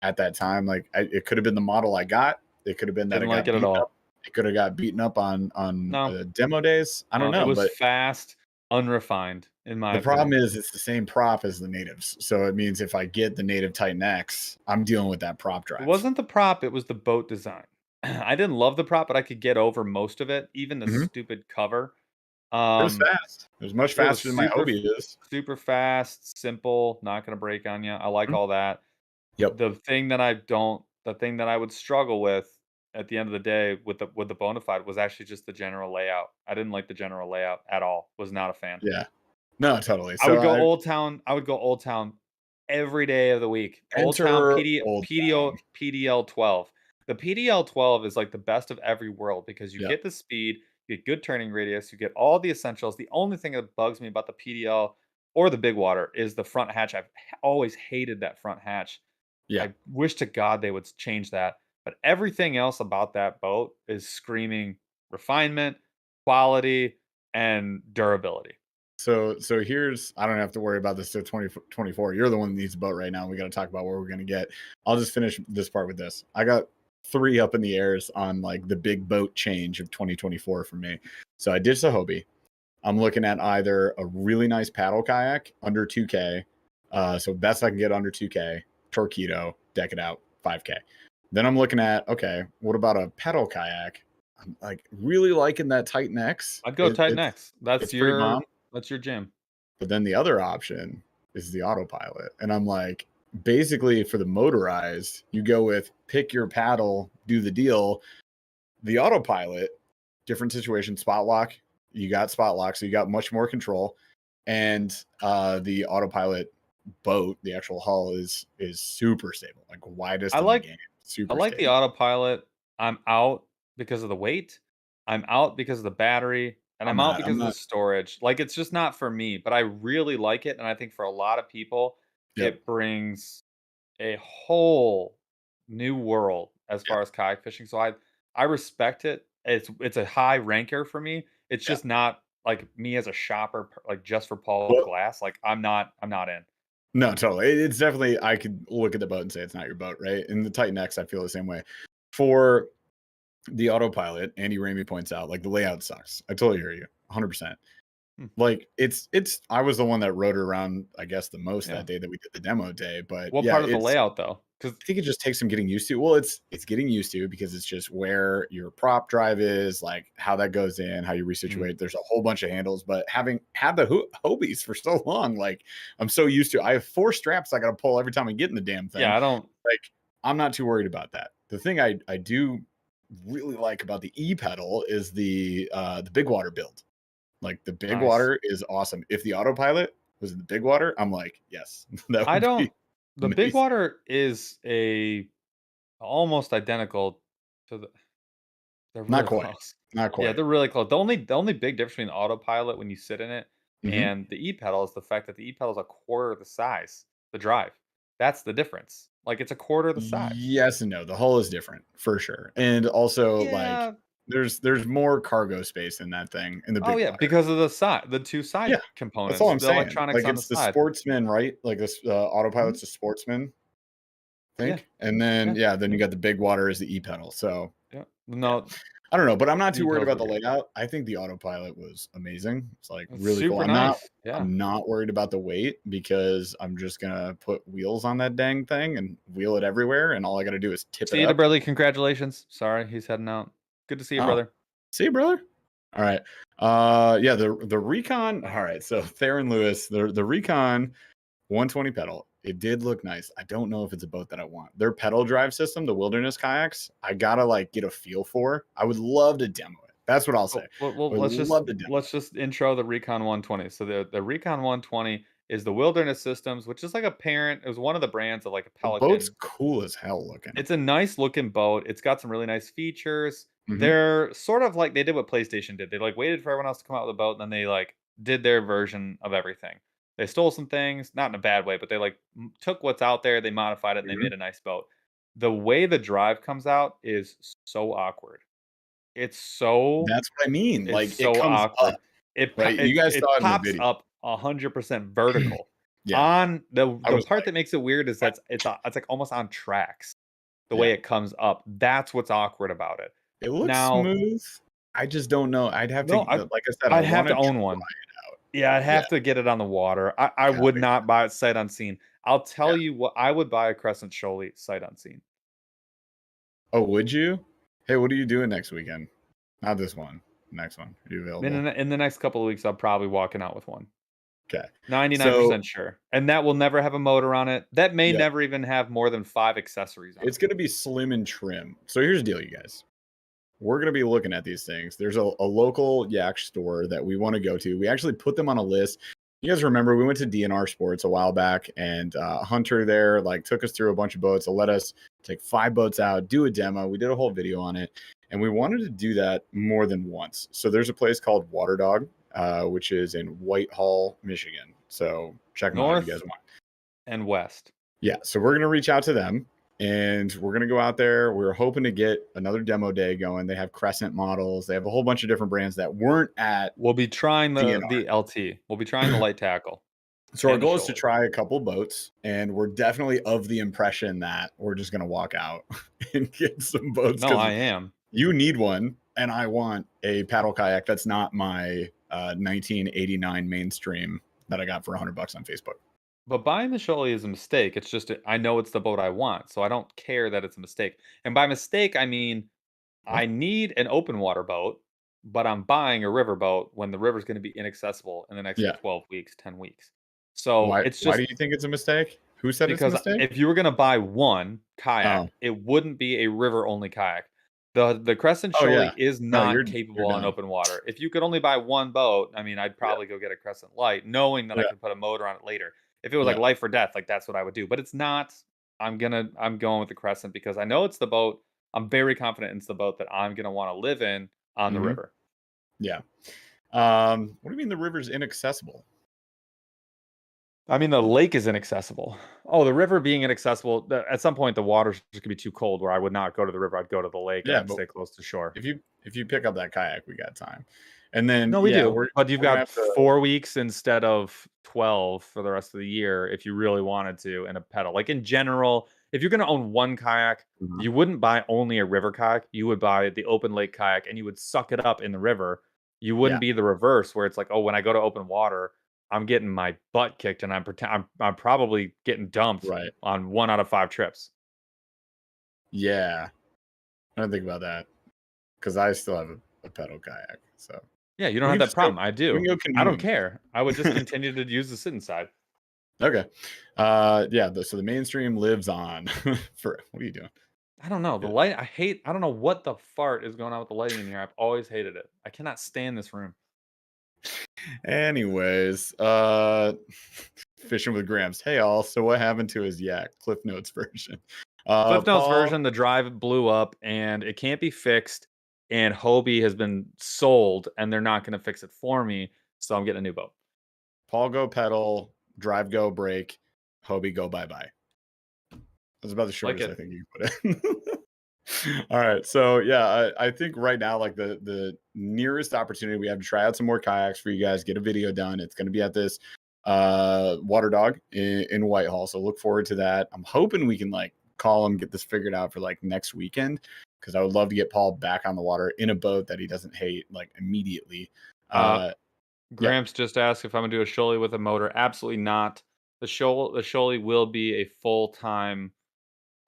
at that time. Like it could have been the model I got. It could have been that Didn't it like got it at beaten up. all. It could have got beaten up on No, demo days. I don't no, it know, was but fast, unrefined, in my the problem opinion. is it's the same prop as the natives. So it means if I get the native Titan X, I'm dealing with that prop It drive. wasn't the prop, it was the boat design. I didn't love the prop, but I could get over most of it, even the Mhm. stupid cover. It was Um, fast. It was much it was faster than my Hobie is. super fast, simple, not gonna break on you. I like Mhm. all that. Yep. The thing that I would struggle with at the end of the day with the Bonafide was actually just the general layout. I didn't like the general layout at all. Was not a fan. Yeah. No, totally. I So would go I Old Town. I would go Old Town every day of the week. Old Town enter Old Town. PDL 12. The PDL 12 is like the best of every world because you Yep. get the speed, you get good turning radius, you get all the essentials. The only thing that bugs me about the PDL or the big water is the front hatch. I've always hated that front hatch. Yeah. I wish to God they would change that. But everything else about that boat is screaming refinement, quality, and durability. So here's I don't have to worry about this till 2024. You're the one that needs a boat right now. We got to talk about where we're gonna get. I'll just finish this part with this. I got three up in the airs on like the big boat change of 2024 for me. So I ditched the Hobie. I'm looking at either a really nice paddle kayak under 2K. So best I can get under 2K, Torpedo, deck it out, 5K. Then I'm looking at, okay, what about a pedal kayak? I'm like really liking that Titan X. I'd go Titan It's X. That's it's pretty bomb. your jam. But then the other option is the autopilot. And I'm like, basically for the motorized, you go with pick your paddle, do the deal. The autopilot, different situation, spot lock. You got spot lock, so you got much more control. And the autopilot boat, the actual hull is super stable, like I widest in the like game, I super like the stable. autopilot. I'm out because of the weight. I'm out because of the battery, and I'm out I'm because of the not. storage. Like it's just not for me, but I really like it, and I think for a lot of people, Yep. it brings a whole new world as Yeah, far as kayak fishing. So I respect it. It's a high ranker for me. It's yeah. just not like me as a shopper, like just for Paul Well, Glass. Like I'm not in. no, totally. It's definitely I could look at the boat and say it's not your boat, right? In the Titan X, I feel the same way. For the autopilot, Andy Ramey points out, like the layout sucks. I totally hear you, 100%. Hmm, Like it's I was the one that rode it around, I guess, the most yeah. that day that we did the demo day. But What yeah, part of the it's layout though? Because I think it just takes some getting used to. Well, it's getting used to because it's just where your prop drive is, like how that goes in, how you resituate. There's a whole bunch of handles, but having had the Hobies for so long, like I'm so used to. I have 4 straps I got to pull every time I get in the damn thing. yeah, I don't. Like I'm not too worried about that. The thing I do really like about the e pedal is the big water build. Like the big Nice. water is awesome. If the autopilot was in the big water, I'm like, yes, that I would don't. be The big amazing. water is a almost identical to the. They're Not really quite. close. Not Yeah, quite. they're really close. The only big difference between the autopilot when you sit in it Mhm. and the e-pedal is the fact that the e-pedal is a quarter the size, the drive. That's the difference. Like it's a quarter the size. Yes and no. The hull is different for sure. And also like Yeah. there's more cargo space in that thing in the Oh big yeah, water. because of the side, the two Yeah. side That's all components, I'm the saying. electronics Like on the it's the side. sportsman, right? Like this Mhm. autopilot's a sportsman, I Yeah, think. And then yeah, yeah, then you yeah, got the big water as the e pedal. So yeah. yeah. No, I don't know, but I'm not the too worried e-pedal's about the really good. layout. I think the autopilot was amazing. It's like It's really cool. super nice. Yeah. I'm not worried about the weight because I'm just gonna put wheels on that dang thing and wheel it everywhere, and all I gotta do is tip it See you, up. Burly. Congratulations. Sorry, he's heading out. Good to see you, Oh, brother. see you, brother. All right. Yeah, the Recon. All right, so Theron Lewis, the Recon 120 pedal. It did look nice. I don't know if it's a boat that I want. Their pedal drive system, the wilderness kayaks, I gotta like get a feel for. I would love to demo it. That's what I'll say. Well, I would love to demo let's just intro the Recon 120. So the Recon 120 is the Wilderness Systems, which is like a parent. It was one of the brands of like a the boat's Pelican. cool as hell looking. It's a nice looking boat. It's got some really nice features. Mhm. They're sort of like they did what PlayStation did. They like waited for everyone else to come out with a boat, and then they like did their version of everything. They stole some things, not in a bad way, but they like took what's out there, they modified it, and they Mhm. made a nice boat. The way the drive comes out is so awkward. It's so That's what I mean. it's Like it so comes awkward. up, right? You guys It saw it in the pops video. up 100% vertical. Yeah, On I the was part like, that makes it weird is what? it's like almost on tracks, the way Yeah. it comes up. That's what's awkward about it. It looks Now, smooth. I just don't know. I'd have to no, like I said, I I'd have wanna to try own one. it out. Yeah, I'd Yeah, have to get it on the water. I gotta would get not buy it sight unseen. I'll yeah. tell you what, I would buy a Crescent Shoaley sight unseen. Oh, would you? Hey, what are you doing next weekend? Not this one. Next one. Are you available? In the next couple of weeks, I'll probably walking out with one. Okay. So 99% sure. And that will never have a motor on it. That may yeah, never even have more than 5 accessories on it's it. gonna be slim and trim. So here's the deal, you guys. We're going to be looking at these things. There's a local yak store that we want to go to. We actually put them on a list. You guys remember we went to DNR Sports a while back, and Hunter there like took us through a bunch of boats. Let us take 5 boats out, do a demo. We did a whole video on it, and we wanted to do that more than once. So there's a place called Water Dog, which is in Whitehall, Michigan. So check them out if you guys North want. and west. Yeah, so we're gonna reach out to them and we're gonna go out there. We're hoping to get another demo day going. They have Crescent models. They have a whole bunch of different brands that weren't at We'll be trying the DNR. LT. We'll be trying the light tackle So our and the goal is to Shoaley. try a couple boats, and we're definitely of the impression that we're just gonna walk out and get some boats No, because I am. you need one, and I want a paddle kayak that's not my 1989 mainstream that I got for $100 on Facebook. But buying the Shoaley is a mistake. It's just I know it's the boat I want, so I don't care that it's a mistake. And by mistake, I mean What? I need an open water boat, but I'm buying a river boat when the river's going to be inaccessible in the next Yeah. 12 weeks, 10 weeks. So Why? it's Why do just you think it's a mistake? Who said it's a because mistake? if you were going to buy one Oh. kayak, it wouldn't be a river only kayak. The Crescent Oh yeah. Shoaley is No, not you're capable on done. open water. If you could only buy one boat, I mean, I'd Yeah, probably go get a Crescent Light, knowing that I yeah, could put a motor on it later. If it was like yeah. life or death, like that's what I would do. But it's not. I'm going with the Crescent because I know it's the boat. I'm very confident it's the boat that I'm gonna want to live in on the Mhm. river. Yeah. What do you mean the river's inaccessible? I mean, the lake is inaccessible. Oh, the river being inaccessible. At some point, the water's just gonna be too cold where I would not go to the river. I'd go to the lake and Yeah, I'd but stay close to shore. if you pick up that kayak, we got time. And then No, we yeah, do. we're But you've we're gonna got have to 4 weeks instead of 12 for the rest of the year if you really wanted to and a pedal. Like in general, if you're gonna own one kayak, Mhm. you wouldn't buy only a river kayak. You would buy the open lake kayak and you would suck it up in the river. You Yeah, wouldn't be the reverse where it's like, oh, when I go to open water, I'm getting my butt kicked and I'm probably getting dumped right. on 1 out of 5 trips. Yeah. I didn't think about that because I still have a pedal kayak. So Yeah, you don't we have can that just go problem. I we can do. go I don't canoeing. care. I would just continue to use the sit inside. Okay. Yeah, so the mainstream lives on for what are you doing? I don't know. The Yeah. light I don't know what the fart is going on with the lighting in here. I've always hated it. I cannot stand this room. Anyways, fishing with Gramps. Hey all, so what happened to his yak? Cliff Notes version. Cliff Notes Paul version, the drive blew up and it can't be fixed. And Hobie has been sold and they're not going to fix it for me. So I'm getting a new boat. Paul go pedal, drive go brake, Hobie go bye bye. That's about the Like shortest I it. think you can put it. All right. So yeah, I think right now, like the nearest opportunity we have to try out some more kayaks for you guys, get a video done. It's going to be at this Water Dog in Whitehall. So look forward to that. I'm hoping we can like call him, get this figured out for like next weekend, because I would love to get Paul back on the water in a boat that he doesn't hate like immediately. Uh, Yeah. Gramps just asked if I'm going to do a Shoaly with a motor. Absolutely not. The Shoaly will be a full-time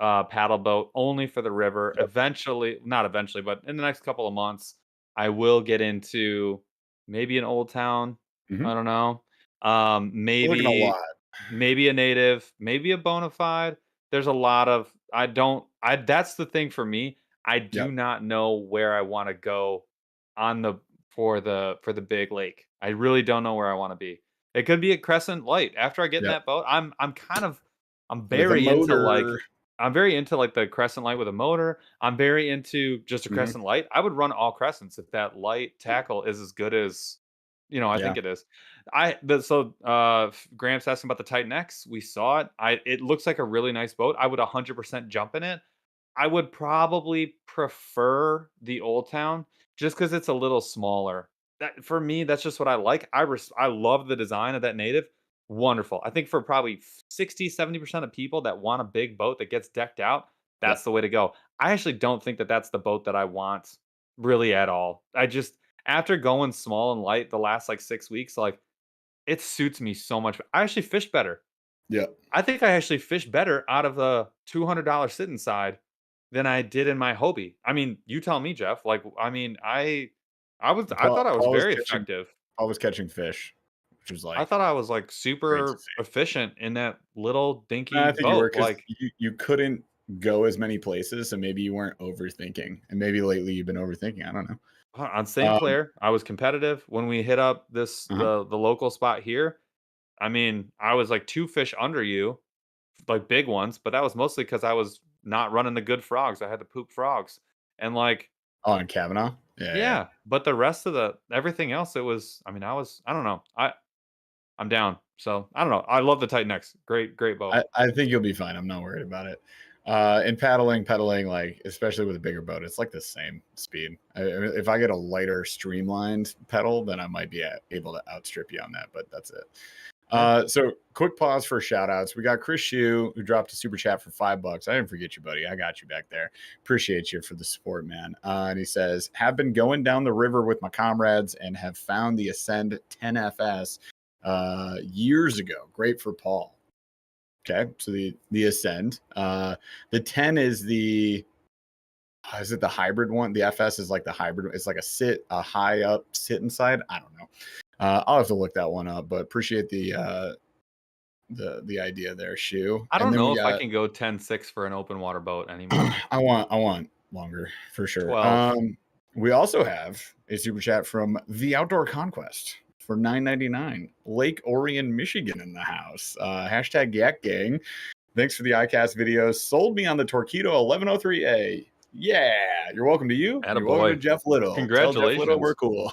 paddle boat only for the river. Yep. Eventually, not eventually, but in the next couple of months, I will get into maybe an old town. Mhm. I don't know. We're looking a lot. Maybe a native, maybe a bona fide. There's a lot of I don't I that's the thing for me. I do Yep. not know where I want to go on the for the big lake. I really don't know where I want to be. It could be a Crescent Light. After I get in Yep. that boat, I'm With a very into like motor. I'm very into like the Crescent Light with a motor. I'm very into just a Mhm. Crescent Light. I would run all Crescents if that light tackle is as good as I Yeah. think it is. Gramps asked about the Titan X. We saw it. It looks like a really nice boat. I would 100% jump in it. I would probably prefer the Old Town just because it's a little smaller. That for me, that's just what I like. I love the design of that native. Wonderful. I think for probably 60-70% of people that want a big boat that gets decked out, that's Yep. the way to go. I actually don't think that that's the boat that I want really at all. I just after going small and light the last like 6 weeks, like it suits me so much. I actually fish better. Yep. I think I actually fished better out of the $200 sit inside than I did in my Hobie. I mean, you tell me, Jeff. Like, I mean, I Paul, thought I was Paul was very catching effective. Paul was catching fish, which was I like thought I was like great to super see. efficient in that little No, dinky I think you were boat. because Like you couldn't go as many places, so maybe you weren't overthinking, and maybe lately you've been overthinking. I don't know. on St. Um, Clair, I was competitive. When we hit up uh-huh. the local spot here, I mean, I was like 2 fish under you, like big ones, but that was mostly because I was not running the good frogs. I had to poop frogs. And like Oh, and Kavanaugh. Yeah. yeah, but the rest of the everything else, it was I don't know. I'm down. So I don't know. I love the Titan X. Great boat. I think you'll be fine. I'm not worried about it. And pedaling, like especially with a bigger boat, it's like the same speed. If I get a lighter, streamlined pedal, then I might be able to outstrip you on that. But that's it. Yeah. So quick pause for shout outs. We got Chris Shue who dropped a super chat for $5. I didn't forget you, buddy. I got you back there. Appreciate you for the support, man. And he says, have been going down the river with my comrades and have found the Ascend 10FS years ago. Great for Paul. Okay. So the Ascend. The 10 is is it the hybrid one? The FS is like the hybrid. It's like a high up sit inside. I don't know. I'll have to look that one up, but appreciate the idea there, Shu. I And don't then know we if I got can go 10-6 for an open water boat anymore. I want longer for sure. 12. We also have a super chat from the Outdoor Conquest for $9.99. Lake Orion, Michigan in the house. Hashtag Yak Gang. Thanks for the iCast videos. Sold me on the Torpedo 1103A. Yeah, you're welcome to you. You're welcome to Attaboy. Jeff Little. Tell Jeff Little we're Congratulations. cool.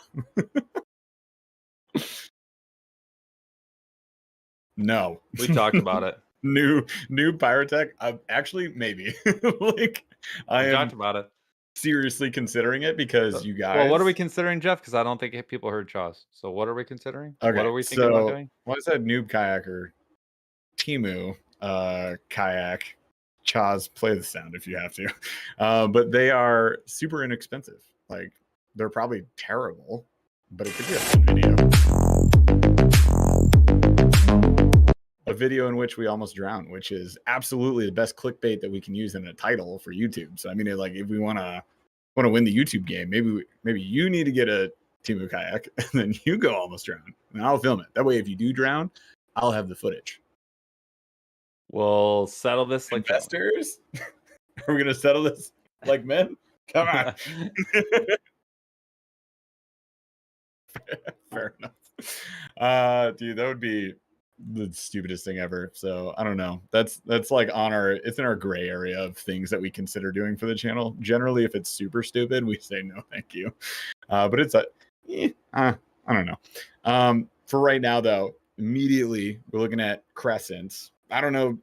No. We talked about it. New pyrotech. Actually, maybe. Like, I We am talked about it. seriously considering it because you Well, what are we guys. considering, Jeff? Because I don't think people heard Jaws. So what are we considering? What Okay, are we thinking about so doing? what is that noob kayaker? Timu kayak. Chaz, play the sound if you have to. But they are super inexpensive. Like, they're probably terrible, but it could be a fun video. A video in which we almost drowned, which is absolutely the best clickbait that we can use in a title for YouTube. So I mean, like, if we want to win the YouTube game, maybe you need to get a Timu kayak and then you go almost drown, and I'll film it. That way, if you do drown, I'll have the footage. We'll settle this like Investors, are we gonna settle this like men? Come on. Fair enough. Dude, that would be the stupidest thing ever. So I don't know. That's like it's in our gray area of things that we consider doing for the channel. Generally, if it's super stupid, we say no, thank you. But it's I don't know. For right now, though, immediately we're looking at crescents. I don't know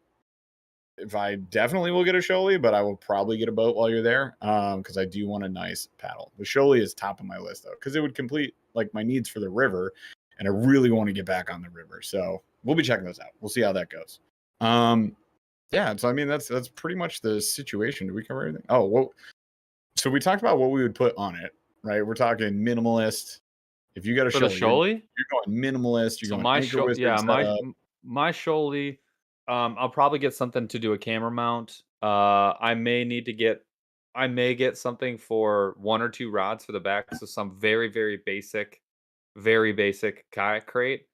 if I definitely will get a Shoaly, but I will probably get a boat while you're there because I do want a nice paddle. The Shoaly is top of my list, though, because it would complete like my needs for the river, and I really want to get back on the river. So we'll be checking those out. We'll see how that goes. Yeah, so I mean that's pretty much the situation. Did we cover everything? Oh, well, so we talked about what we would put on it, right? We're talking minimalist. If you got a for the Shoaly, Shoaly. you're going minimalist. You're So going my anchor wizard yeah, setup. my Shoaly. I'll probably get something to do a camera mount. I may get something for 1 or 2 rods for the back. So some very basic kayak crate.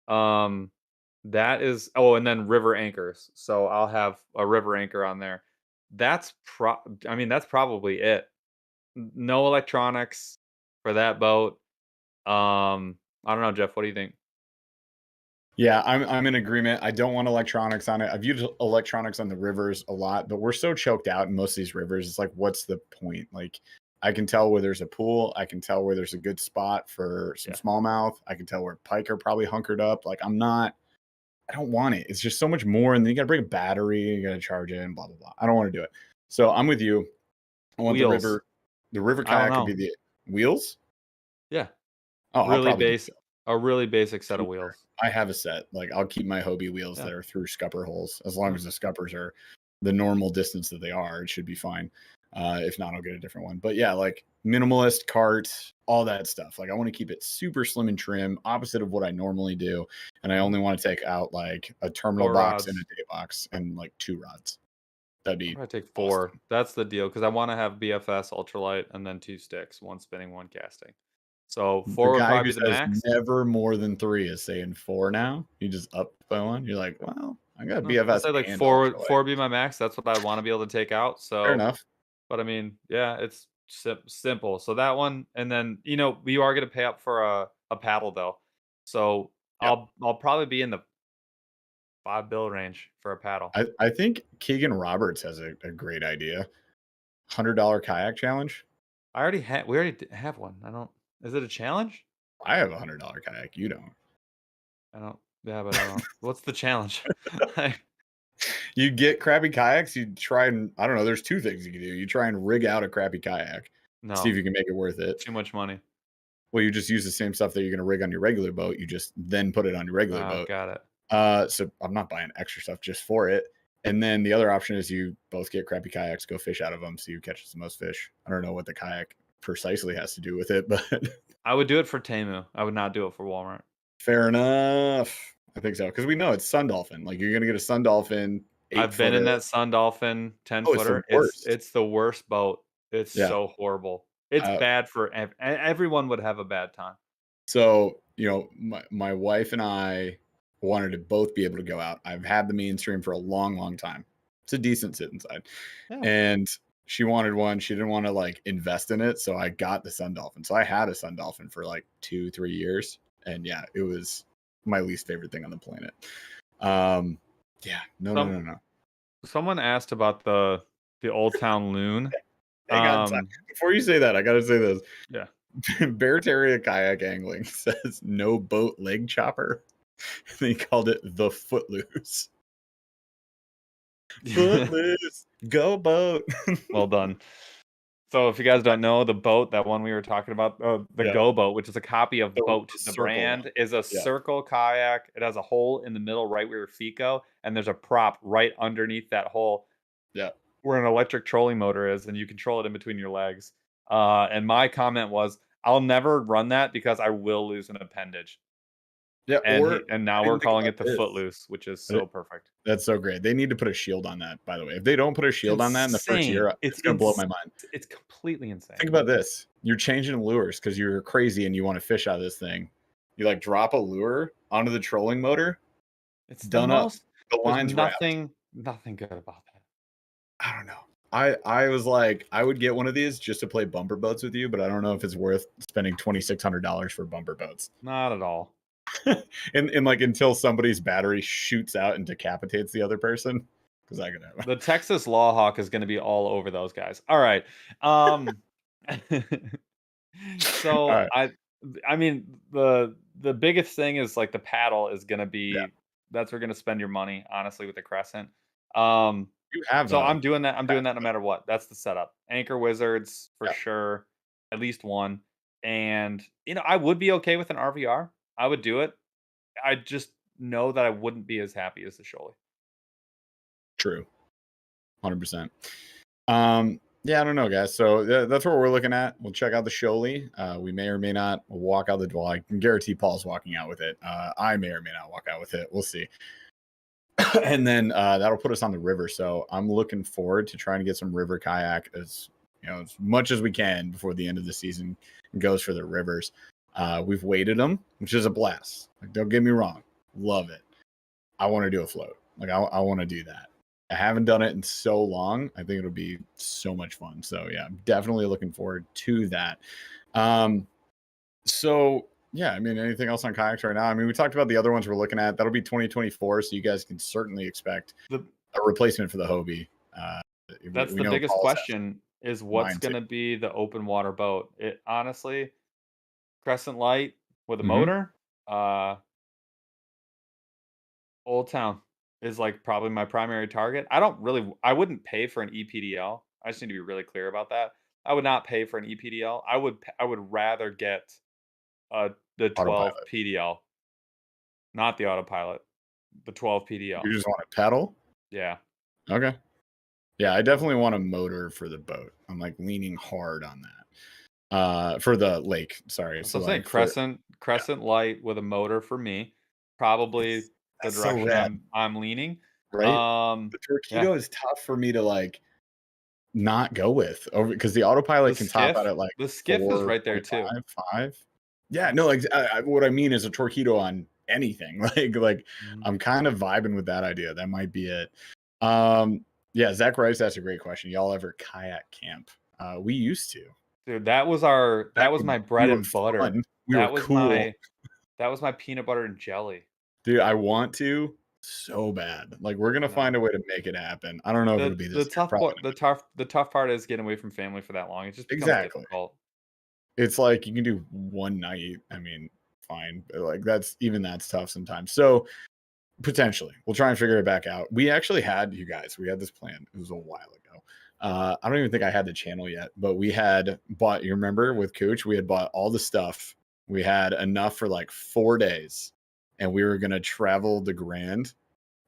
That is and then river anchors. So I'll have a river anchor on there. That's probably it. No electronics for that boat. I don't know, Jeff, what do you think? Yeah, I'm in agreement. I don't want electronics on it. I've used electronics on the rivers a lot, but we're so choked out in most of these rivers. It's like, what's the point? Like, I can tell where there's a pool. I can tell where there's a good spot for some smallmouth. I can tell where pike are probably hunkered up. Like, I don't want it. It's just so much more. And then you got to bring a battery, you got to charge it, and blah, blah, blah. I don't want to do it. So I'm with you. I want Wheels. the river I don't kayak could be know. the wheels. Yeah. Oh, I'll probably A really basic set of wheels. I have a set. Like, I'll keep my Hobie wheels that are through scupper holes. As long as the scuppers are the normal distance that they are, it should be fine. If not, I'll get a different one. But yeah, like minimalist cart, all that stuff. Like, I want to keep it super slim and trim, opposite of what I normally do. And I only want to take out like a terminal 4 box rods. and a day box and like 2 rods. That'd be I take 4. awesome. That's the deal because I want to have BFS ultralight and then 2 sticks, 1 spinning, 1 casting. So 4 would probably be the max. Never more than 3 is saying 4 now. You just up by 1. You're like, well, I got BFS. I say like and 4 ultralight. would be my max. That's what I want to be able to take out. So Fair enough. But I mean, yeah, it's simple. So that one, and then you are going to pay up for a paddle though. So I'll probably be in the $5 range for a paddle. I think Keegan Roberts has a great idea. $100 kayak challenge. We already have one. Is it a challenge? I have a $100 kayak. You don't. I don't. Yeah, but I don't. What's the challenge? You get crappy kayaks. You try and I don't know. There's 2 things you can do. You try and rig out a crappy kayak. No. See if you can make it worth it. Too much money. Well, you just use the same stuff that you're going to rig on your regular boat. You just then put it on your regular boat. Got it. So I'm not buying extra stuff just for it. And then the other option is you both get crappy kayaks, go fish out of them, so you catch the most fish. I don't know what the kayak precisely has to do with it, but I would do it for Temu. I would not do it for Walmart. Fair enough. I think so because we know it's Sun Dolphin. Like, you're gonna get a Sun Dolphin. I've been in that Sun Dolphin 10-footer. It's the worst boat. It's so horrible. It's bad for everyone. Would have a bad time. So my wife and I wanted to both be able to go out. I've had the mainstream for a long time. It's a decent sit inside. And she wanted one. She didn't want to like invest in it. So I got the Sun Dolphin. So I had a Sun Dolphin for like 2-3 years. And yeah, it was my least favorite thing on the planet. No. Someone asked about the Old Town Loon. Hang on, before you say that, I gotta say this. Yeah. Bear Terrier Kayak Angling says no boat leg chopper. And he called it the Footloose. Footloose, go boat. Well done. So if you guys don't know, the boat, that one we were talking about, the Yeah, Go Boat, which is a copy of the Boat, the circle one. brand, is a Yeah, circle kayak. It has a hole in the middle right where your feet go, and there's a prop right underneath that hole yeah. where an electric trolling motor is, and you control it in between your legs. And my comment was, I'll never run that because I will lose an appendage. Yeah, or And now I we're didn't think calling about it the this. Footloose, which is Uh, so perfect. That's so great. They need to put a shield on that, by the way. If they don't put a It's shield on that in the first insane. year, it's gonna blow my mind. It's completely insane. Think about this. You're changing lures because you're crazy and you want to fish out of this thing. You like drop a lure onto the trolling motor, It's the done up. most The there's line's wrapped. nothing good about that. I don't know. I was like, I would get one of these just to play bumper boats with you, but I don't know if it's worth spending $2,600 for bumper boats. Not at all. and like until somebody's battery shoots out and decapitates the other person, because I could have. The Texas Law Hawk is gonna be all over those guys. All right. All So right. I mean, the biggest thing is like the paddle is gonna Yeah. be that's where you're gonna spend your money, honestly, with the Crescent. Um, You have so a I'm doing that. I'm doing that no paddle. matter what. That's the setup. Anchor Wizards for Yeah. sure, at least one. And I would be okay with an RVR. I would do it. I just know that I wouldn't be as happy as the Shoaly. True. 100%. Yeah, I don't know, guys. So that's what we're looking at. We'll check out the Shoaly. We may or may not walk out the door. I can guarantee Paul's walking out with it. I may or may not walk out with it. We'll see. And then that'll put us on the river. So I'm looking forward to trying to get some river kayak as as much as we can before the end of the season goes for the rivers. We've weighted them, which is a blast. Like, don't get me wrong, love it. I want to do a float. Like I want to do that. I haven't done it in so long. I think it'll be so much fun. So yeah, I'm definitely looking forward to that. Um, so yeah, I mean, anything else on kayaks right now? I mean, we talked about the other ones we're looking at. That'll be 2024, so you guys can certainly expect The a replacement for the Hobie. That's We the know biggest Paul's has question is what's mine too. gonna be the open water boat. It honestly, Crescent Light with a Hmm. motor, Old Town is like probably my primary target. I wouldn't pay for an EPDL. I just need to be really clear about that. I would not pay for an EPDL. I would rather get the 12 Autopilot. PDL, not the autopilot. The 12 PDL. You just want to pedal? Yeah. Okay. Yeah, I definitely want a motor for the boat. I'm like leaning hard on that. For the lake, sorry. So So I'm saying like for yeah, Crescent Light with a motor for me. Probably it's the that's so direction rad, I'm leaning. right? The Yeah. Torpedo is tough for me to like not go with over because the autopilot can top out at like The skiff is right there too. 4.5, 5. Yeah, no, like what I mean is a Torpedo on anything. Like Mhm. I'm kind of vibing with that idea. That might be it. Um, yeah, Zach Rice, that's a great question. Y'all ever kayak camp? We used to. Dude, Back that was when my we bread were and butter. fun, we were That was cool. my that was my peanut butter and jelly. Dude, I want to so bad. Like we're gonna find No. a way to make it happen. I don't know if it'll be this year. Probably not. The tough part is getting away from family for that long. It just becomes Exactly. difficult. It's like you can do one night. I mean, fine. But like that's tough sometimes. So potentially we'll try and figure it back out. We actually had you guys, we had this plan. It was a while ago. I don't even think I had the channel yet, but we had bought, you remember with Cooch, we had bought all the stuff. We had enough for like 4 days, and we were gonna travel the Grand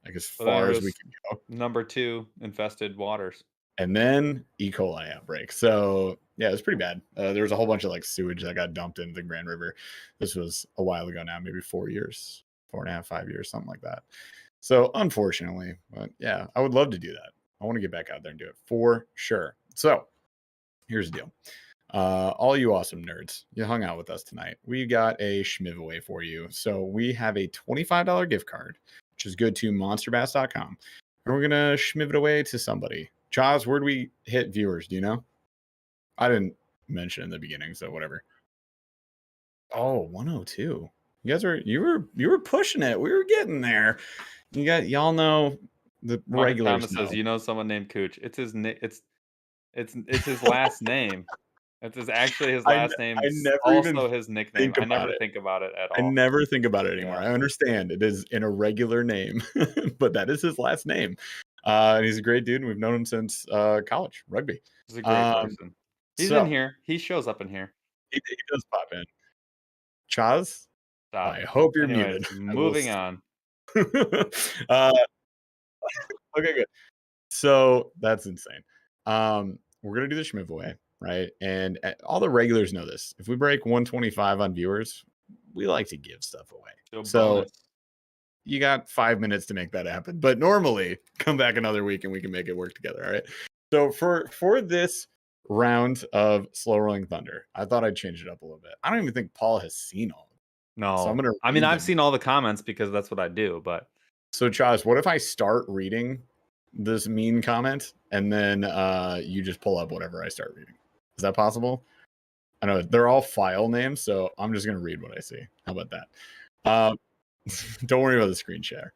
like as But then it far as we was could go. number 2 infested waters. And then E. coli outbreak. So yeah, it was pretty bad. There was a whole bunch of like sewage that got dumped into the Grand River. This was a while ago now, maybe 4 years, 4.5, 5 years, something like that. So unfortunately, but yeah, I would love to do that. I want to get back out there and do it for sure. So here's the deal. All you awesome nerds, you hung out with us tonight. We got a schmiveaway for you. So we have a $25 gift card, which is good to monsterbass.com. And we're gonna schmiv it away to somebody. Chaz, where do we hit viewers? Do you know? I didn't mention in the beginning, so whatever. Oh, 102. You were pushing it. We were getting there. Y'all know the Mark regulars Thomas says, know. "You know someone named Cooch. It's his last name." It's actually his I last name, never even also his nickname. think I about never it. think about it at I all. never think about it anymore. Yeah. I understand it is an irregular name, but that is his last name. And he's a great dude, and we've known him since college rugby. He's a great Um, person. He's in so here. He shows up in here. he does pop in. Chaz, Stop. I hope you're Anyways, muted. I will. moving on. uh, okay, good. So that's insane. We're gonna do the Schmiv away, right? And all the regulars know this. If we break 125 on viewers, we like to give stuff away. So bonus. you got 5 minutes to make that happen. But normally, come back another week and we can make it work together. All right. So for this round of Slow Rolling Thunder, I thought I'd change it up a little bit. I don't even think Paul has seen all of them. No. So I'm gonna I mean, read I've them. seen all the comments because that's what I do, but So Chaz, what if I start reading this mean comment and then you just pull up whatever I start reading? Is that possible? I know they're all file names, so I'm just gonna read what I see. How about that? Don't worry about the screen share.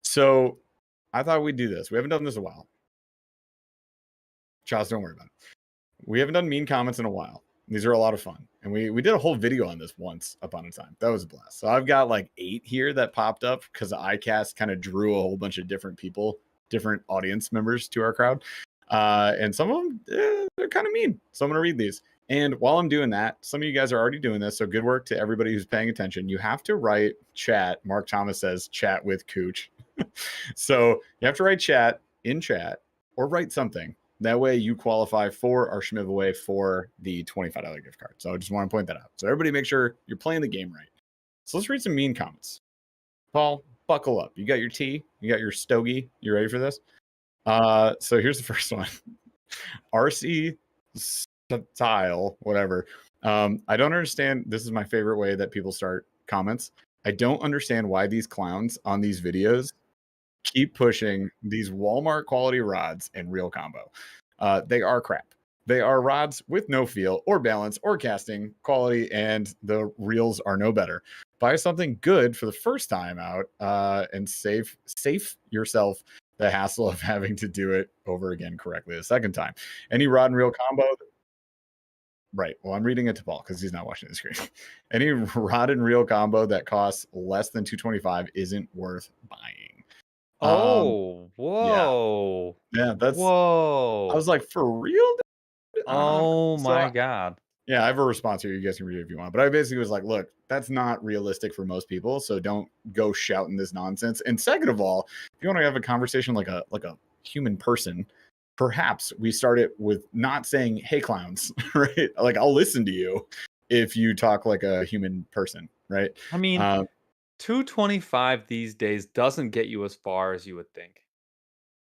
So I thought we'd do this. We haven't done this in a while. Chaz, don't worry about it. We haven't done mean comments in a while. These are a lot of fun. And we did a whole video on this once upon a time. That was a blast. So I've got like 8 here that popped up because iCast kind of drew a whole bunch of different people, different audience members to our crowd. And some of them, they're kind of mean. So I'm going to read these. And while I'm doing that, some of you guys are already doing this. So good work to everybody who's paying attention. You have to write chat. Mark Thomas says chat with Cooch. So you have to write chat in chat or write something. That way you qualify for our Schmiv away for the $25 gift card. So I just want to point that out. So everybody make sure you're playing the game right. So let's read some mean comments. Paul, buckle up. You got your tea. You got your stogie. You ready for this? So here's the first one. RC style, whatever. I don't understand. This is my favorite way that people start comments. I don't understand why these clowns on these videos keep pushing these Walmart quality rods and reel combo. They are crap. They are rods with no feel or balance or casting quality, and the reels are no better. Buy something good for the first time out and save yourself the hassle of having to do it over again correctly the second time. Any rod and reel combo. Right. Well, I'm reading it to Paul because he's not watching the screen. Any rod and reel combo that costs less than $225 isn't worth buying. whoa. Yeah, that's. Whoa. I was like, for real? Oh my God. Yeah, I have a response here. You guys can read it if you want. But I basically was like, look, that's not realistic for most people. So don't go shouting this nonsense. And second of all, if you want to have a conversation like a human person, perhaps we start it with not saying, hey, clowns, right? Like, I'll listen to you if you talk like a human person, right? I mean, 225 these days doesn't get you as far as you would think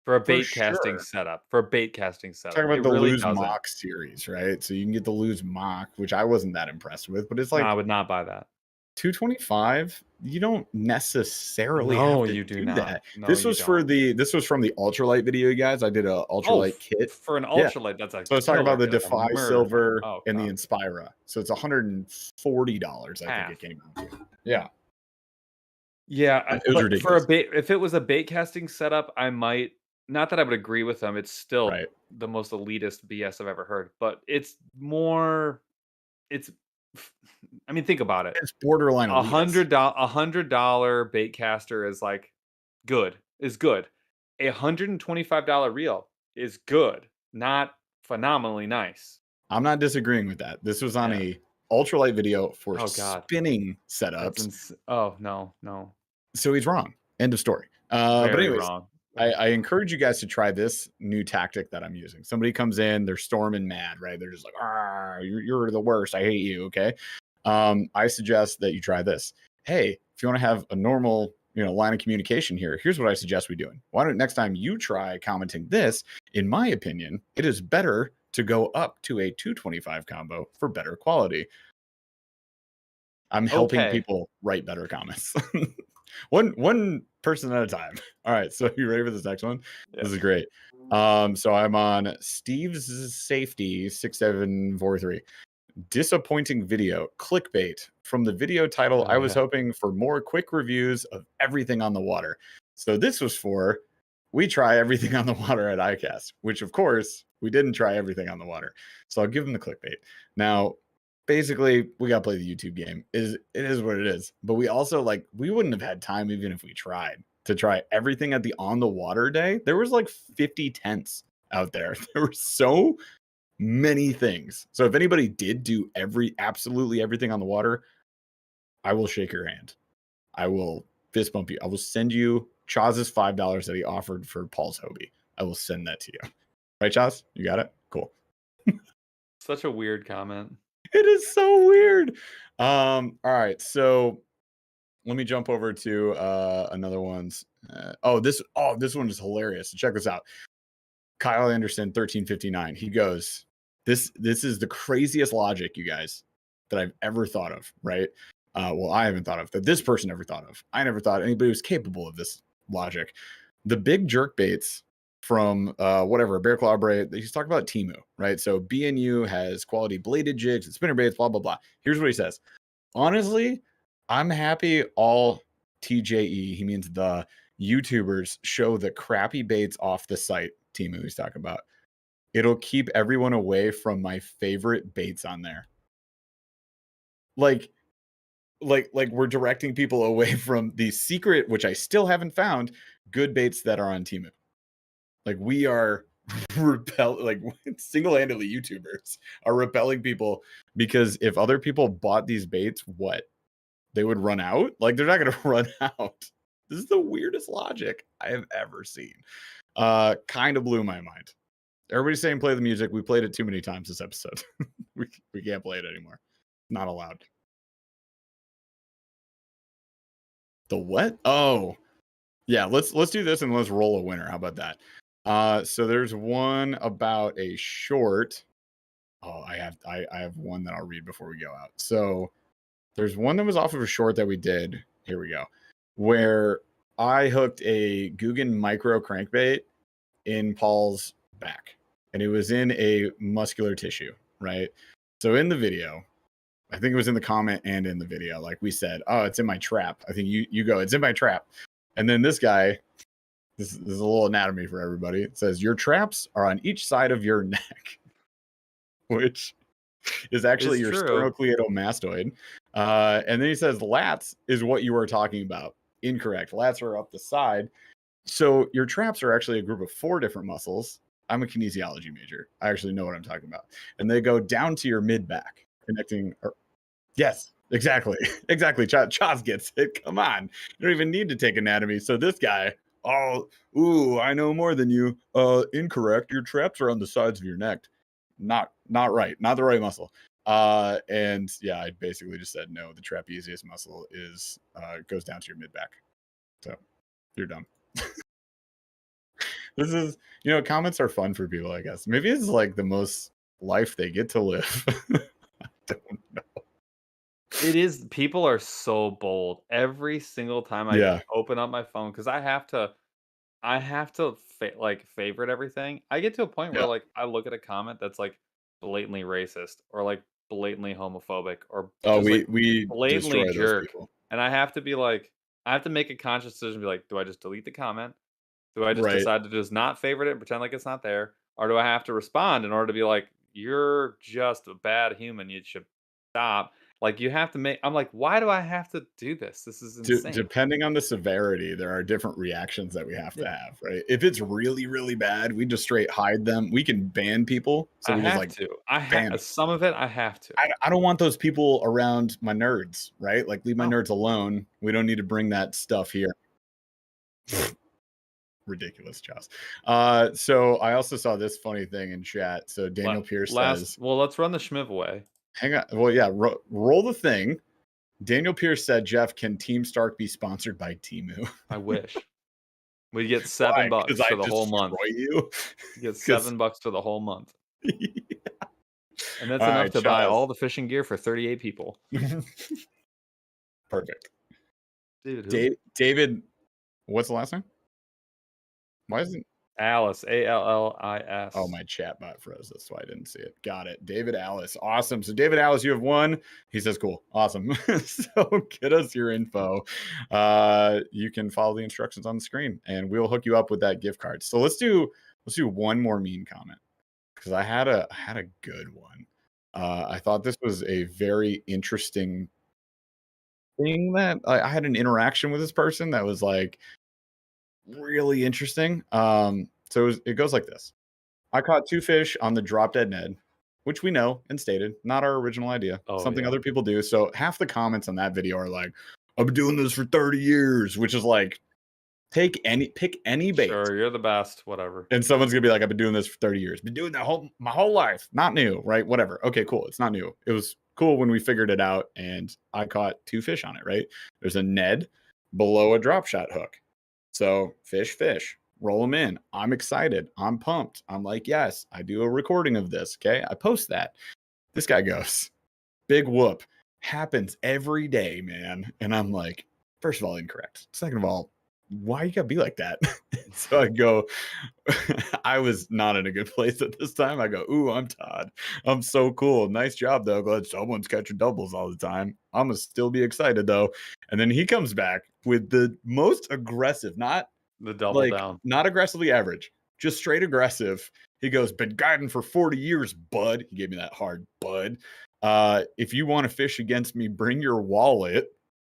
for a bait casting setup. Talking about It the really Lose doesn't. Mock series, right? So you can get the Lose Mock, which I wasn't that impressed with, but it's No, like I would not buy that. 225. You don't necessarily No, have to you do do not. that. No, This you was don't. this was from the ultralight video, you guys. I did a ultralight kit. For an Yeah. ultralight, that's a So I was talking about the killer. That's a Defy murder. Silver Oh, and the God. Inspira. So it's $140. I think it came out to. Yeah. Yeah, It was but ridiculous. if it was a bait casting setup, I might not that I would agree with them. It's still Right. the most elitist BS I've ever heard, but it's more. It's. I mean, think about it. It's borderline elitist. $100 bait caster is like good. Is good. $125 reel is good, not phenomenally nice. I'm not disagreeing with that. This was on a ultralight video for Oh, God. spinning setups. Oh, no. So he's wrong. End of story. But Very anyways, wrong. I encourage you guys to try this new tactic that I'm using. Somebody comes in, they're storming mad, right? They're just like, you're the worst. I hate you. Okay. I suggest that you try this. Hey, if you want to have a normal, line of communication here, here's what I suggest we doing. Why don't next time you try commenting this? In my opinion, it is better to go up to a 225 combo for better quality. I'm helping people write better comments. one person at a time. All right, so you ready for this next one? Yeah. This is great. So I'm on Steve's Safety 6743. Disappointing video, clickbait. From the video title, I was hoping for more quick reviews of everything on the water. So this was for we try everything on the water at iCast, which of course We didn't try everything on the water. So I'll give them the clickbait. Now, basically, we got to play the YouTube game. It is what it is. But we also, like, we wouldn't have had time even if we tried to try everything at the on the water day. There was like 50 tents out there. There were so many things. So if anybody did do absolutely everything on the water, I will shake your hand. I will fist bump you. I will send you Chaz's $5 that he offered for Paul's Hobie. I will send that to you. Right, Chaz? You got it? Cool. Such a weird comment. It is so weird. All right. So let me jump over to another one's. This one is hilarious. Check this out. Kyle Anderson, 1359. He goes, This is the craziest logic, you guys, that I've ever thought of, right? Well, I haven't thought of that this person ever thought of. I never thought anybody was capable of this logic. The big jerk baits from whatever, Bear Claw Braid, he's talking about Temu, right? So BNU has quality bladed jigs and spinner baits, blah, blah, blah. Here's what he says. Honestly, I'm happy all TJE, he means the YouTubers, show the crappy baits off the site. Temu he's talking about. It'll keep everyone away from my favorite baits on there. Like we're directing people away from the secret, which I still haven't found, good baits that are on Temu. Like we are single-handedly YouTubers are repelling people because if other people bought these baits, what? They would run out? Like they're not going to run out. This is the weirdest logic I have ever seen. Kind of blew my mind. Everybody's saying play the music. We played it too many times this episode. we can't play it anymore. Not allowed. The what? Oh, yeah. Let's do this and let's roll a winner. How about that? So there's one about a short. Oh, I have one that I'll read before we go out. So there's one that was off of a short that we did. Here we go. Where I hooked a Guggen micro crankbait in Paul's back, and it was in a muscular tissue, right? So in the video, I think it was in the comment and in the video, like we said, oh, it's in my trap. I think you go, it's in my trap. And then this guy, this is a little anatomy for everybody. It says your traps are on each side of your neck, which is actually your sternocleidomastoid. And then he says lats is what you were talking about. Incorrect. Lats are up the side. So your traps are actually a group of 4 different muscles. I'm a kinesiology major. I actually know what I'm talking about. And they go down to your mid back, connecting. Yes, exactly. Exactly. Chaz gets it. Come on. You don't even need to take anatomy. So this guy, I know more than you. Incorrect. Your traps are on the sides of your neck. Not right. Not the right muscle. And yeah, I basically just said no. The trapezius muscle goes down to your mid back. So you're done. This is, comments are fun for people, I guess. Maybe it's like the most life they get to live. I don't know. It is. People are so bold. Every single time I open up my phone, because I have to favorite everything. I get to a point where like I look at a comment that's like blatantly racist or like blatantly homophobic or we blatantly destroy jerk, those people. and I have to make a conscious decision. Be like, do I just delete the comment? Do I just decide to just not favorite it and pretend like it's not there, or do I have to respond in order to be like, you're just a bad human. You should stop. Like you have to make. I'm like, why do I have to do this? This is insane. Depending on the severity, there are different reactions that we have to have, right? If it's really, really bad, we just straight hide them. We can ban people. So we just like some of it. I have to. I don't want those people around my nerds, right? Like leave my nerds alone. We don't need to bring that stuff here. Ridiculous, Joss. So I also saw this funny thing in chat. So Daniel Pierce says, well, let's run the schmiv away. Hang on. Well, yeah, roll the thing. Daniel Pierce said, Jeff, can Team Stark be sponsored by Temu? I wish. We'd get $7 for the whole month. You get $7 for the whole month. Yeah. And that's enough to buy all the fishing gear for 38 people. Perfect. David, what's the last name? Why isn't Alice, Allis? Oh, my chat bot froze. That's why I didn't see it. Got it. David Alice. Awesome. So David Alice, you have won. He says, cool. Awesome. So get us your info. You can follow the instructions on the screen and we'll hook you up with that gift card. So let's do one more mean comment. because I had a good one. I thought this was a very interesting thing that I had an interaction with this person that was like really interesting. So it goes like this. I caught 2 fish on the drop dead Ned, which we know and stated, not our original idea. Oh, Something yeah. other people do. So half the comments on that video are like, I've been doing this for 30 years, which is like, pick any bait. Sure, you're the best. Whatever. And someone's gonna be like, I've been doing this for 30 years. Been doing that my whole life. Not new, right? Whatever. Okay, cool. It's not new. It was cool when we figured it out, and I caught 2 fish on it, right? There's a Ned below a drop shot hook. So fish, roll them in. I'm excited. I'm pumped. I'm like, yes, I do a recording of this. Okay. I post that. This guy goes, big whoop. Happens every day, man. And I'm like, first of all, incorrect. Second of all, why you gotta be like that? So I go, I was not in a good place at this time. I go, ooh, I'm Todd. I'm so cool. Nice job, though. Glad someone's catching doubles all the time. I'm gonna still be excited though. And then he comes back with the most aggressive, not The double down. not aggressively average, just straight aggressive. He goes, been guiding for 40 years, bud. He gave me that hard bud. If you want to fish against me, bring your wallet.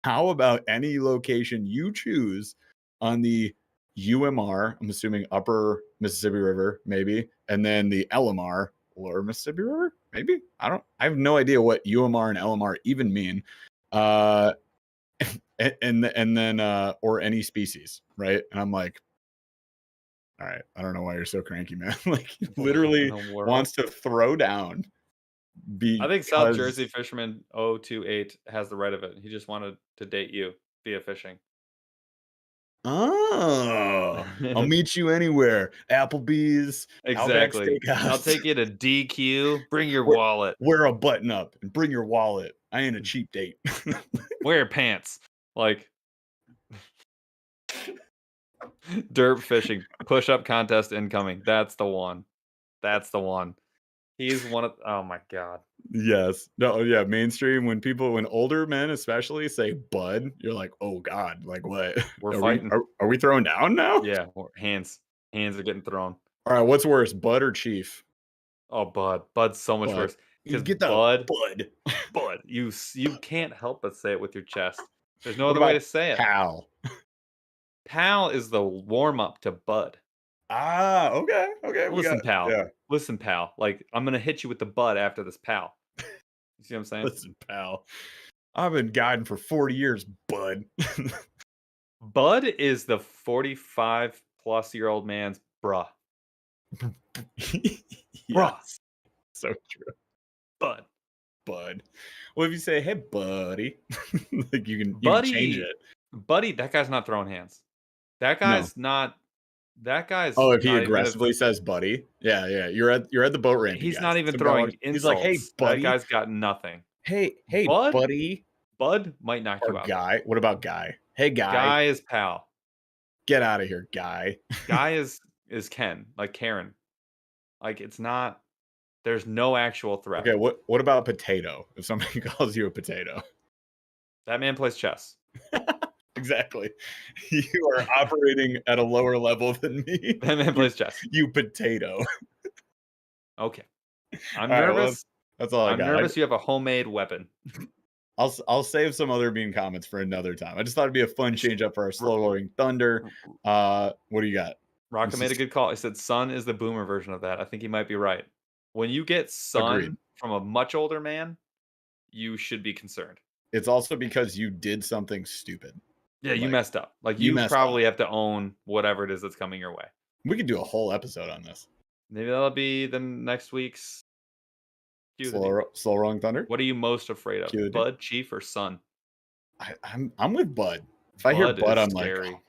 How about any location you choose on the UMR, I'm assuming upper Mississippi River, maybe, and then the LMR, lower Mississippi River, maybe. I have no idea what UMR and LMR even mean. And then or any species, right? And I'm like, all right, I don't know why you're so cranky, man. Like, he literally wants to throw down. I think South Jersey Fisherman 028 has the right of it. He just wanted to date you via fishing. Oh, I'll meet you anywhere. Applebee's, Exactly. I'll take you to DQ. Bring your wallet. Wear a button up and bring your wallet. I ain't a cheap date. Wear pants. Like derp fishing push-up contest incoming. That's the one. That's the one. He's one of. Oh my god. Yes. No. Yeah. Mainstream. When older men especially say "bud," you're like, "Oh God!" Like what? We're fighting. Are we throwing down now? Yeah. Hands are getting thrown. All right. What's worse, Bud or Chief? Oh, Bud. Bud's so much worse. You Because get the Bud. You can't help but say it with your chest. There's no other way to say it. Pal. Pal is the warm up to Bud. Ah, okay. Listen, pal. Yeah. Listen, pal. Like, I'm gonna hit you with the Bud after this, pal. You see what I'm saying? Listen, pal. I've been guiding for 40 years, Bud. Bud is the 45-plus-year-old man's bruh. Bruh. So true. Bud. Well, if you say, "Hey, buddy," like you can change it. Buddy, that guy's not throwing hands. That guy's not. That guy's. Oh, if he aggressively says "buddy," yeah, you're at the boat ramp. He's not even throwing insults. He's like, "Hey, buddy." That guy's got nothing. Hey, Bud, buddy. Bud might knock you out. Guy. What about Guy? Hey, Guy. Guy is pal. Get out of here, Guy. Guy is Ken, like Karen. Like, it's not. There's no actual threat. Okay, what about potato? If somebody calls you a potato, that man plays chess. Exactly. You are operating at a lower level than me. That man plays chess. You potato. Okay. I'm nervous. That's all I got. I'm nervous you have a homemade weapon. I'll save some other mean comments for another time. I just thought it'd be a fun change up for our slow rolling thunder. What do you got? Rocka made a good call. He said Sun is the boomer version of that. I think he might be right. When you get Sun from a much older man, you should be concerned. It's also because you did something stupid. Yeah, you messed up. Like, you probably have to own whatever it is that's coming your way. We could do a whole episode on this. Maybe that'll be the next week's slow rolling thunder. What are you most afraid of? Q&A. Bud, Chief, or Sun? I'm with Bud. If I hear Bud, I'm scary. Like,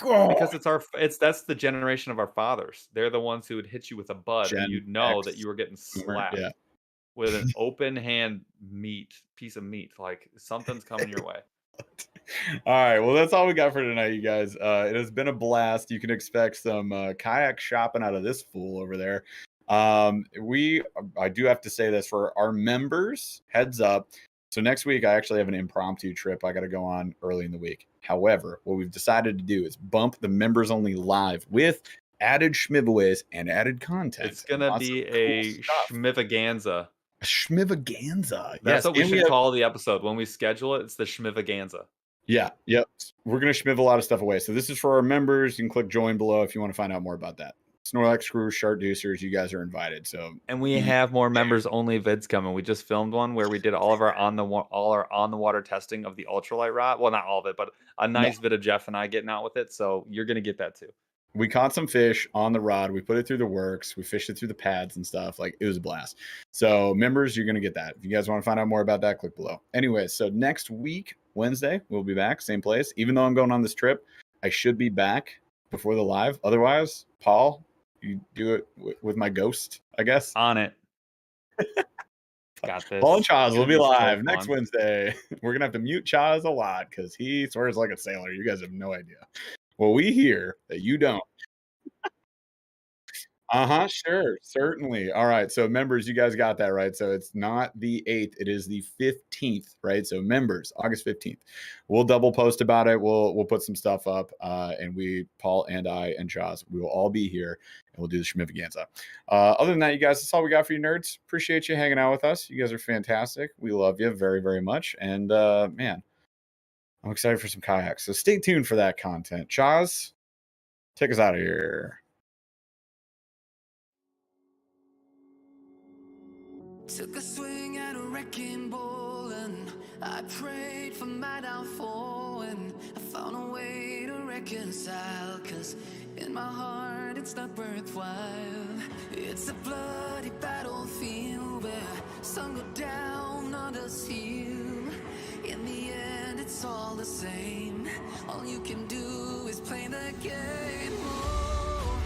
oh. Because that's the generation of our fathers. They're the ones who would hit you with a Bud, and you'd know that you were getting slapped with an open hand piece of meat. Like, something's coming your way. All right, well, that's all we got for tonight, you guys. It has been a blast. You can expect some kayak shopping out of this fool over there. I do have to say this for our members, heads up. So next week, I actually have an impromptu trip I got to go on early in the week. However, what we've decided to do is bump the members only live with added schmivaways and added content. It's gonna be a schmivaganza. Schmivaganza. That's Yes, what we and should call the episode when we schedule it. It's the schmivaganza. Yeah, yep. We're gonna schmiv a lot of stuff away. So this is for our members. You can click join below if you want to find out more about that. Snorlax Crew, Shark Deucers, you guys are invited. So and we have more members only vids coming. We just filmed one where we did all of our on the water testing of the ultralight rod. Well, not all of it, but a nice bit of Jeff and I getting out with it. So you're gonna get that too. We caught some fish on the rod. We put it through the works. We fished it through the pads and stuff. Like, it was a blast. So members, you're going to get that. If you guys want to find out more about that, click below. Anyway, so next week, Wednesday, we'll be back. Same place. Even though I'm going on this trip, I should be back before the live. Otherwise, Paul, you do it with my ghost, I guess. On it. Got this. Paul and Chaz will be live next Wednesday. We're going to have to mute Chaz a lot because he swears like a sailor. You guys have no idea. Well, we hear that you don't. Sure, certainly. All right, so members, you guys got that right. So it's not the 8th, it is the 15th, right? So members, August 15th. We'll double post about it. We'll put some stuff up, and Paul and I and Chaz, we will all be here, and we'll do the schmivaganza. Other than that, you guys, that's all we got for you nerds. Appreciate you hanging out with us. You guys are fantastic. We love you very, very much. And man, I'm excited for some kayaks. So stay tuned for that content. Chaz, take us out of here. Took a swing at a wrecking ball and I prayed for my downfall, and I found a way to reconcile, 'cause in my heart it's not worthwhile. It's a bloody battlefield where some go down, others heal. In the end it's all the same. All you can do is play the game. Oh,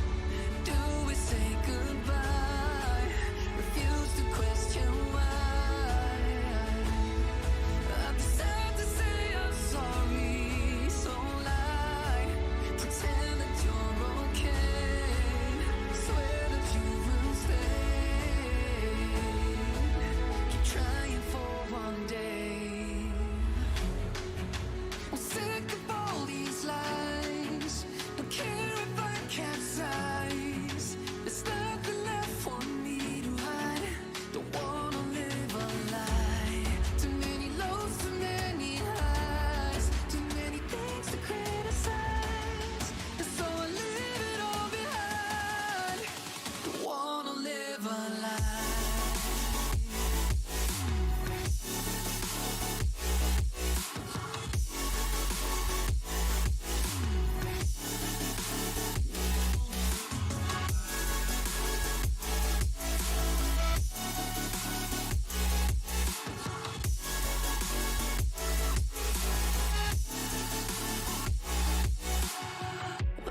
do we say goodbye? Refuse to question why. I've decided to say I'm sorry, so lie. Pretend that you're okay. Swear that you will stay. Keep trying for one day. I'm sick of all these lies. Don't care if I capsize. There's nothing left for me to hide. Don't wanna live a lie. Too many lows, too many highs. Too many things to criticize. And so I leave it all behind. Don't wanna live a lie.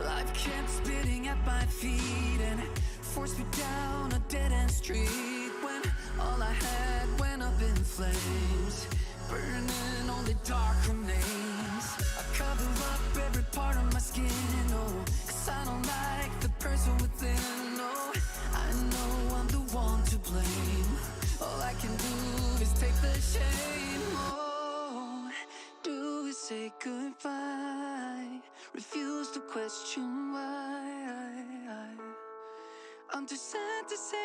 Life kept spitting at my feet and forced me down a dead-end street, when all I had went up in flames, burning only dark remains. I cover up every part of my skin, oh, 'cause I don't like the person within. Oh, I know I'm the one to blame. All I can do is take the shame. Oh, do we say goodbye? Refuse to question why. I'm too sad to say